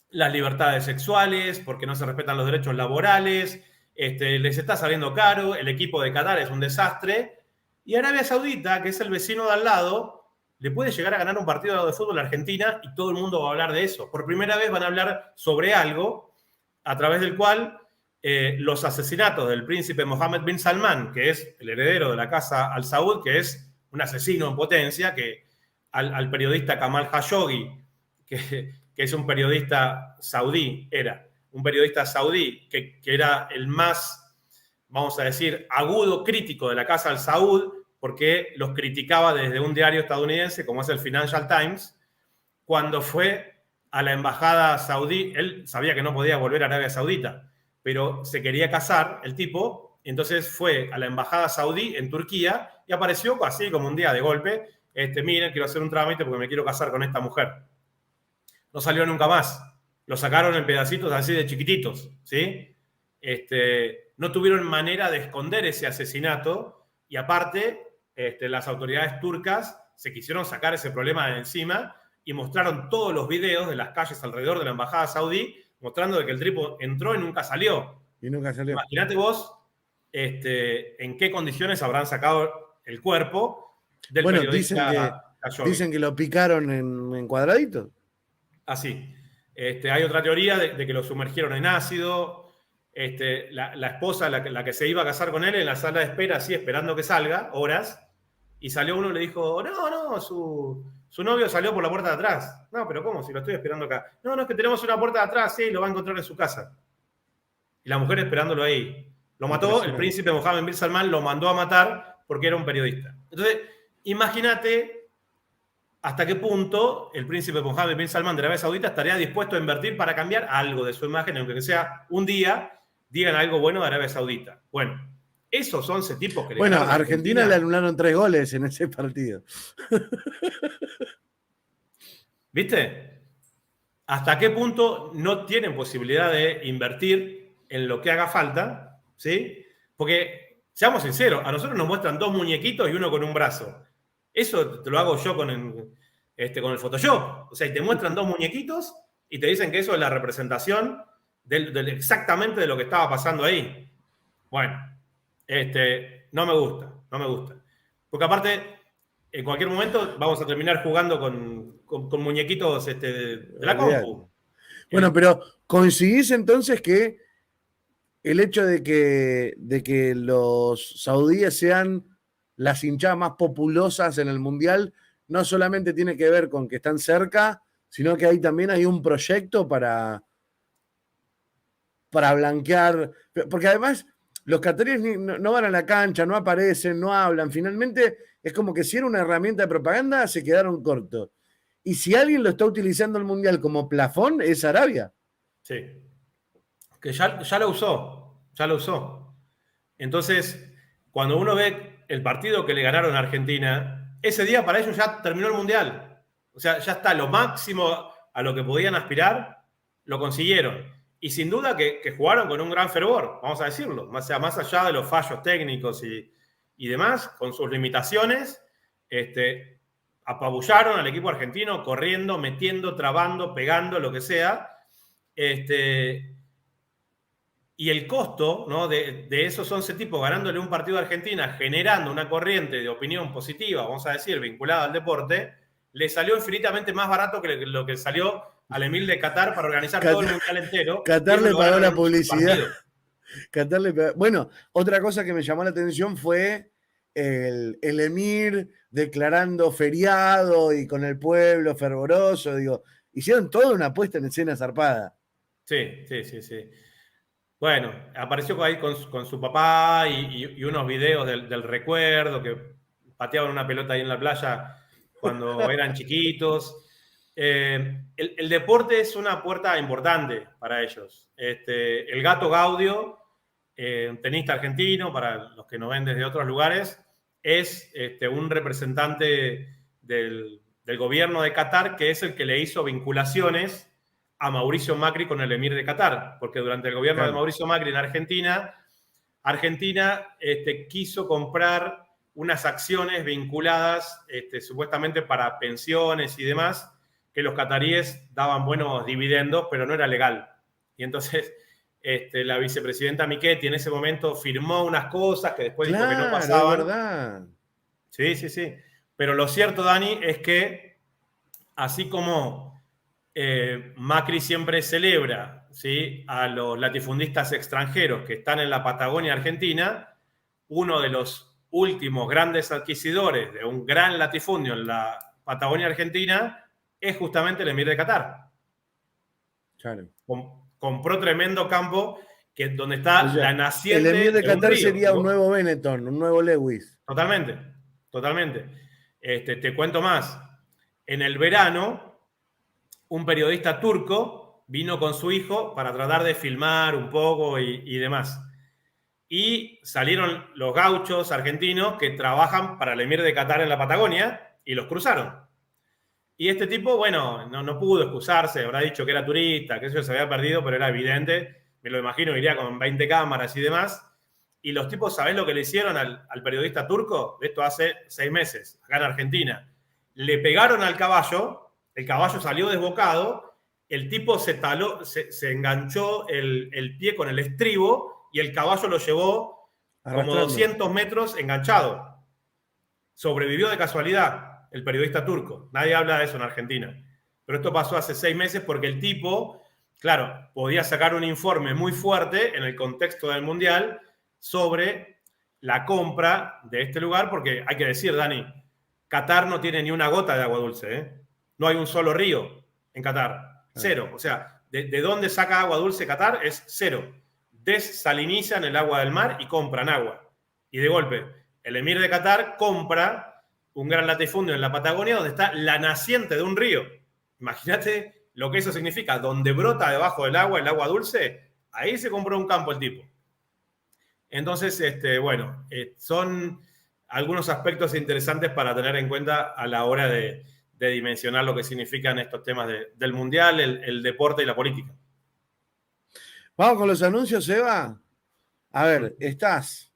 las libertades sexuales, porque no se respetan los derechos laborales, les está saliendo caro, el equipo de Qatar es un desastre, y Arabia Saudita, que es el vecino de al lado, le puede llegar a ganar un partido de fútbol a Argentina y todo el mundo va a hablar de eso. Por primera vez van a hablar sobre algo a través del cual los asesinatos del príncipe Mohammed bin Salman, que es el heredero de la casa Al Saud, que es un asesino en potencia, que al periodista Kamal Khashoggi, que es un periodista saudí, era un periodista saudí que era el más, vamos a decir, agudo crítico de la casa Al Saud, porque los criticaba desde un diario estadounidense, como es el Financial Times, cuando fue a la embajada saudí. Él sabía que no podía volver a Arabia Saudita, pero se quería casar el tipo, entonces fue a la embajada saudí en Turquía y apareció así como un día de golpe miren, quiero hacer un trámite porque me quiero casar con esta mujer. No salió nunca más. Lo sacaron en pedacitos así de chiquititos, ¿sí? No tuvieron manera de esconder ese asesinato y aparte las autoridades turcas se quisieron sacar ese problema de encima y mostraron todos los videos de las calles alrededor de la embajada saudí mostrando de que el tipo entró y nunca salió. Y nunca salió. Imagínate vos en qué condiciones habrán sacado el cuerpo del periodista Khashoggi. Dicen que lo picaron en cuadraditos. Así. Hay otra teoría de que lo sumergieron en ácido. La esposa, la que se iba a casar con él, en la sala de espera, así esperando que salga, horas, y salió uno y le dijo, no, su novio salió por la puerta de atrás. No, pero ¿cómo? Si lo estoy esperando acá. No, es que tenemos una puerta de atrás, sí, lo va a encontrar en su casa. Y la mujer esperándolo ahí. Lo mató, el príncipe Mohammed bin Salman lo mandó a matar porque era un periodista. Entonces, imagínate hasta qué punto el príncipe Mohammed bin Salman de Arabia Saudita estaría dispuesto a invertir para cambiar algo de su imagen, aunque sea un día, digan algo bueno de Arabia Saudita. Bueno, esos 11 tipos que le Bueno, a Argentina le anularon 3 goles en ese partido. ¿Viste? ¿Hasta qué punto no tienen posibilidad de invertir en lo que haga falta? ¿Sí? Porque, seamos sinceros, a nosotros nos muestran 2 muñequitos y uno con un brazo. Eso te lo hago yo con el Photoshop. O sea, y te muestran 2 muñequitos y te dicen que eso es la representación exactamente de lo que estaba pasando ahí. Bueno, no me gusta. Porque aparte, en cualquier momento vamos a terminar jugando con muñequitos de la compu. Bueno, pero ¿coincidís entonces que el hecho de que los saudíes sean las hinchadas más populosas en el Mundial no solamente tiene que ver con que están cerca, sino que ahí también hay un proyecto para blanquear? Porque además los cataríes no van a la cancha, no aparecen, no hablan. Finalmente es como que si era una herramienta de propaganda, se quedaron cortos. Y si alguien lo está utilizando el Mundial como plafón, es Arabia. Sí. Que ya lo usó. Entonces, cuando uno ve el partido que le ganaron a Argentina, ese día para ellos ya terminó el Mundial. O sea, ya está lo máximo a lo que podían aspirar, lo consiguieron. Y sin duda que jugaron con un gran fervor, vamos a decirlo. Más allá de los fallos técnicos y demás, con sus limitaciones, apabullaron al equipo argentino, corriendo, metiendo, trabando, pegando, lo que sea. Y el costo, ¿no?, de esos 11 tipos ganándole un partido a Argentina, generando una corriente de opinión positiva, vamos a decir, vinculada al deporte, le salió infinitamente más barato que lo que salió al Emir de Qatar para organizar todo el Mundial entero. Qatar le pagó la publicidad. Bueno, otra cosa que me llamó la atención fue el Emir declarando feriado y con el pueblo fervoroso. Digo, hicieron toda una puesta en escena zarpada. Sí. Bueno, apareció ahí con su papá y unos videos del recuerdo, que pateaban una pelota ahí en la playa cuando eran chiquitos. El deporte es una puerta importante para ellos. El Gato Gaudio, un tenista argentino, para los que nos ven desde otros lugares, es un representante del gobierno de Qatar, que es el que le hizo vinculaciones a Mauricio Macri con el Emir de Qatar, porque durante el gobierno de Mauricio Macri en Argentina quiso comprar unas acciones vinculadas supuestamente para pensiones y demás, que los cataríes daban buenos dividendos, pero no era legal. Y entonces la vicepresidenta Michetti en ese momento firmó unas cosas que después dijo que no pasaban. Es verdad. Sí. Pero lo cierto, Dani, es que así como Macri siempre celebra, ¿sí?, a los latifundistas extranjeros que están en la Patagonia Argentina, uno de los últimos grandes adquisidores de un gran latifundio en la Patagonia Argentina es justamente el Emir de Qatar. Claro. Compró tremendo campo donde está la naciente. El Emir de Qatar sería un nuevo Benetton, un nuevo Lewis. Totalmente. Te cuento más. En el verano, un periodista turco vino con su hijo para tratar de filmar un poco y demás. Y salieron los gauchos argentinos que trabajan para el Emir de Qatar en la Patagonia y los cruzaron. Y este tipo, bueno, no pudo excusarse, habrá dicho que era turista, que eso se había perdido, pero era evidente, me lo imagino, iría con 20 cámaras y demás. Y los tipos, ¿sabés lo que le hicieron al periodista turco? Esto hace 6 meses, acá en Argentina. Le pegaron al caballo, el caballo salió desbocado, el tipo se enganchó el pie con el estribo y el caballo lo llevó como 200 metros enganchado. Sobrevivió de casualidad el periodista turco. Nadie habla de eso en Argentina. Pero esto pasó hace 6 meses porque el tipo, claro, podía sacar un informe muy fuerte en el contexto del Mundial sobre la compra de este lugar, porque hay que decir, Dani, Qatar no tiene ni una gota de agua dulce, ¿eh? No hay un solo río en Qatar. Cero. O sea, ¿de dónde saca agua dulce Qatar? Es cero. Desalinizan el agua del mar y compran agua. Y de golpe, el emir de Qatar compra un gran latifundio en la Patagonia donde está la naciente de un río. Imagínate lo que eso significa. Donde brota debajo del agua el agua dulce, ahí se compró un campo el tipo. Entonces, bueno, son algunos aspectos interesantes para tener en cuenta a la hora de dimensionar lo que significan estos temas del Mundial, el deporte y la política. Vamos con los anuncios, Eva. A ver, estás.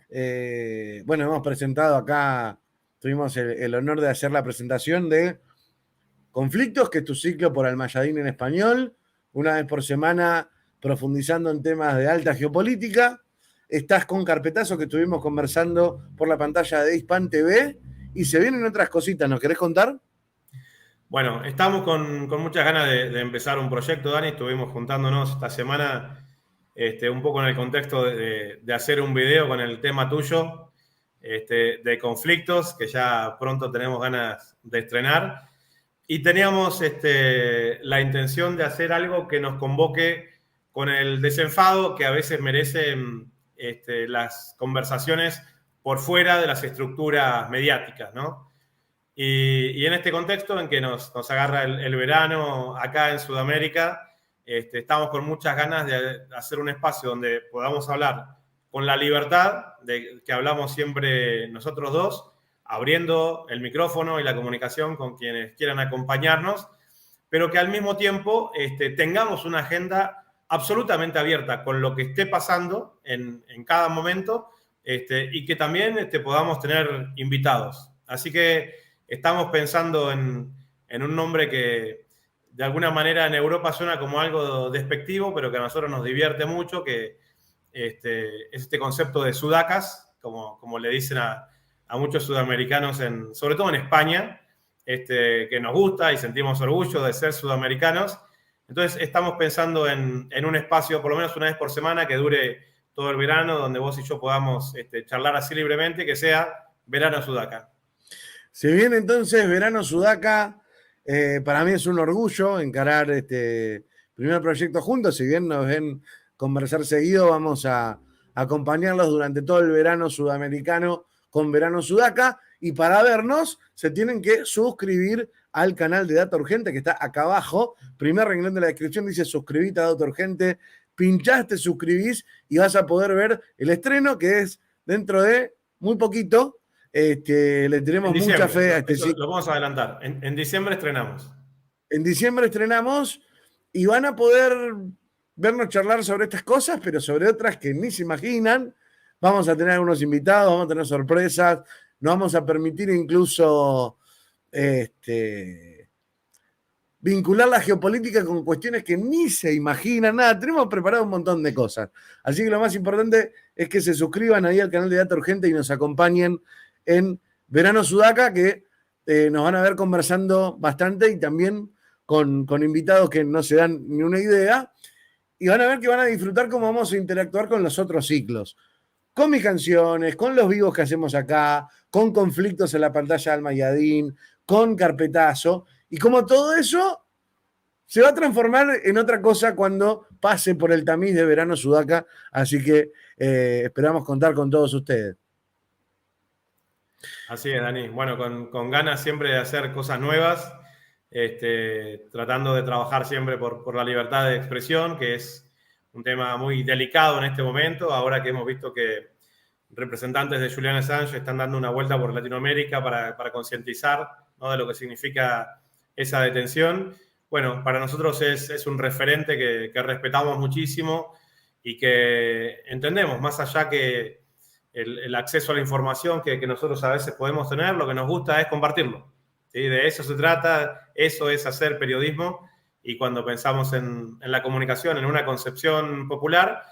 Bueno, hemos presentado acá, tuvimos el honor de hacer la presentación de Conflictos, que es tu ciclo por Almayadín en español, una vez por semana profundizando en temas de alta geopolítica. Estás con Carpetazo, que estuvimos conversando por la pantalla de Hispan TV, y se vienen otras cositas, ¿nos querés contar? Bueno, estamos con muchas ganas de empezar un proyecto, Dani. Estuvimos juntándonos esta semana un poco en el contexto de hacer un video con el tema tuyo, de conflictos, que ya pronto tenemos ganas de estrenar. Y teníamos la intención de hacer algo que nos convoque con el desenfado que a veces merecen las conversaciones por fuera de las estructuras mediáticas, ¿no? Y en este contexto en que nos agarra el verano acá en Sudamérica, estamos con muchas ganas de hacer un espacio donde podamos hablar con la libertad de que hablamos siempre nosotros dos, abriendo el micrófono y la comunicación con quienes quieran acompañarnos, pero que al mismo tiempo tengamos una agenda absolutamente abierta con lo que esté pasando en cada momento, y que también podamos tener invitados. Así que estamos pensando en un nombre que de alguna manera en Europa suena como algo despectivo, pero que a nosotros nos divierte mucho, que es este concepto de sudacas, como le dicen a muchos sudamericanos, sobre todo en España, que nos gusta y sentimos orgullo de ser sudamericanos. Entonces estamos pensando en un espacio, por lo menos una vez por semana, que dure todo el verano, donde vos y yo podamos charlar así libremente, que sea Verano Sudaca. Se viene entonces Verano Sudaca. Para mí es un orgullo encarar este primer proyecto juntos. Si bien nos ven conversar seguido, vamos a acompañarlos durante todo el verano sudamericano con Verano Sudaca. Y para vernos, se tienen que suscribir al canal de Data Urgente, que está acá abajo. Primer renglón de la descripción dice suscribite a Data Urgente. Pinchás, te suscribís y vas a poder ver el estreno, que es dentro de muy poquito. Le tenemos mucha fe a este ciclo. Lo vamos a adelantar. En diciembre estrenamos. En diciembre estrenamos y van a poder vernos charlar sobre estas cosas, pero sobre otras que ni se imaginan. Vamos a tener algunos invitados, vamos a tener sorpresas, nos vamos a permitir incluso vincular la geopolítica con cuestiones que ni se imaginan, nada, tenemos preparado un montón de cosas. Así que lo más importante es que se suscriban ahí al canal de Data Urgente y nos acompañen en Verano Sudaca, que nos van a ver conversando bastante y también con invitados que no se dan ni una idea, y van a ver que van a disfrutar cómo vamos a interactuar con los otros ciclos. Con mis canciones, con los vivos que hacemos acá, con conflictos en la pantalla de Almayadín, con Carpetazo, y como todo eso se va a transformar en otra cosa cuando pase por el tamiz de Verano Sudaca, así que esperamos contar con todos ustedes. Así es, Dani. Bueno, con ganas siempre de hacer cosas nuevas, tratando de trabajar siempre por la libertad de expresión, que es un tema muy delicado en este momento, ahora que hemos visto que representantes de Julian Assange están dando una vuelta por Latinoamérica para concientizar, ¿no?, de lo que significa esa detención. Bueno, para nosotros es un referente que respetamos muchísimo y que entendemos, más allá que el acceso a la información que nosotros a veces podemos tener, lo que nos gusta es compartirlo, ¿sí? De eso se trata, eso es hacer periodismo, y cuando pensamos en la comunicación, en una concepción popular,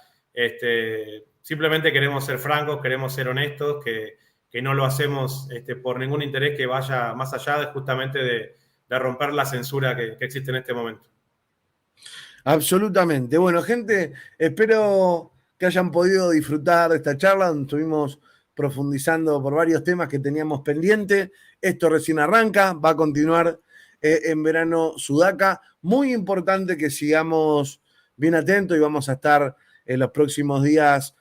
simplemente queremos ser francos, queremos ser honestos, que no lo hacemos por ningún interés que vaya más allá justamente de romper la censura que existe en este momento. Absolutamente. Bueno, gente, espero que hayan podido disfrutar de esta charla donde estuvimos profundizando por varios temas que teníamos pendiente. Esto recién arranca, va a continuar en verano Sudaca. Muy importante que sigamos bien atentos y vamos a estar en los próximos días.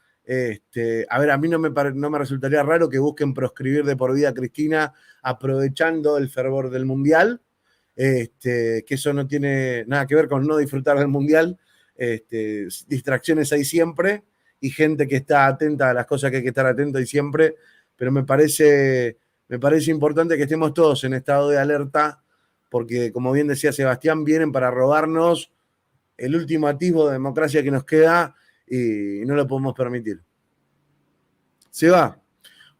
A ver, a mí no me resultaría raro que busquen proscribir de por vida a Cristina aprovechando el fervor del Mundial. Que eso no tiene nada que ver con no disfrutar del Mundial. Distracciones hay siempre y gente que está atenta a las cosas que hay que estar atento y siempre, pero me parece importante que estemos todos en estado de alerta, porque como bien decía Sebastián, vienen para robarnos el último atisbo de democracia que nos queda y no lo podemos permitir. Seba,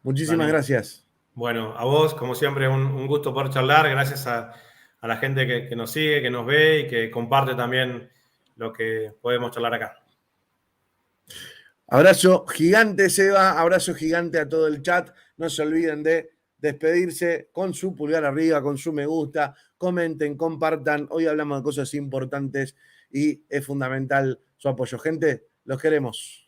muchísimas Dani, gracias. bueno, a vos, como siempre, un gusto por charlar. Gracias a la gente que nos sigue, que nos ve y que comparte también lo que podemos charlar acá. Abrazo gigante, Seba. Abrazo gigante a todo el chat. No se olviden de despedirse con su pulgar arriba, con su me gusta. Comenten, compartan. Hoy hablamos de cosas importantes y es fundamental su apoyo. Gente, los queremos.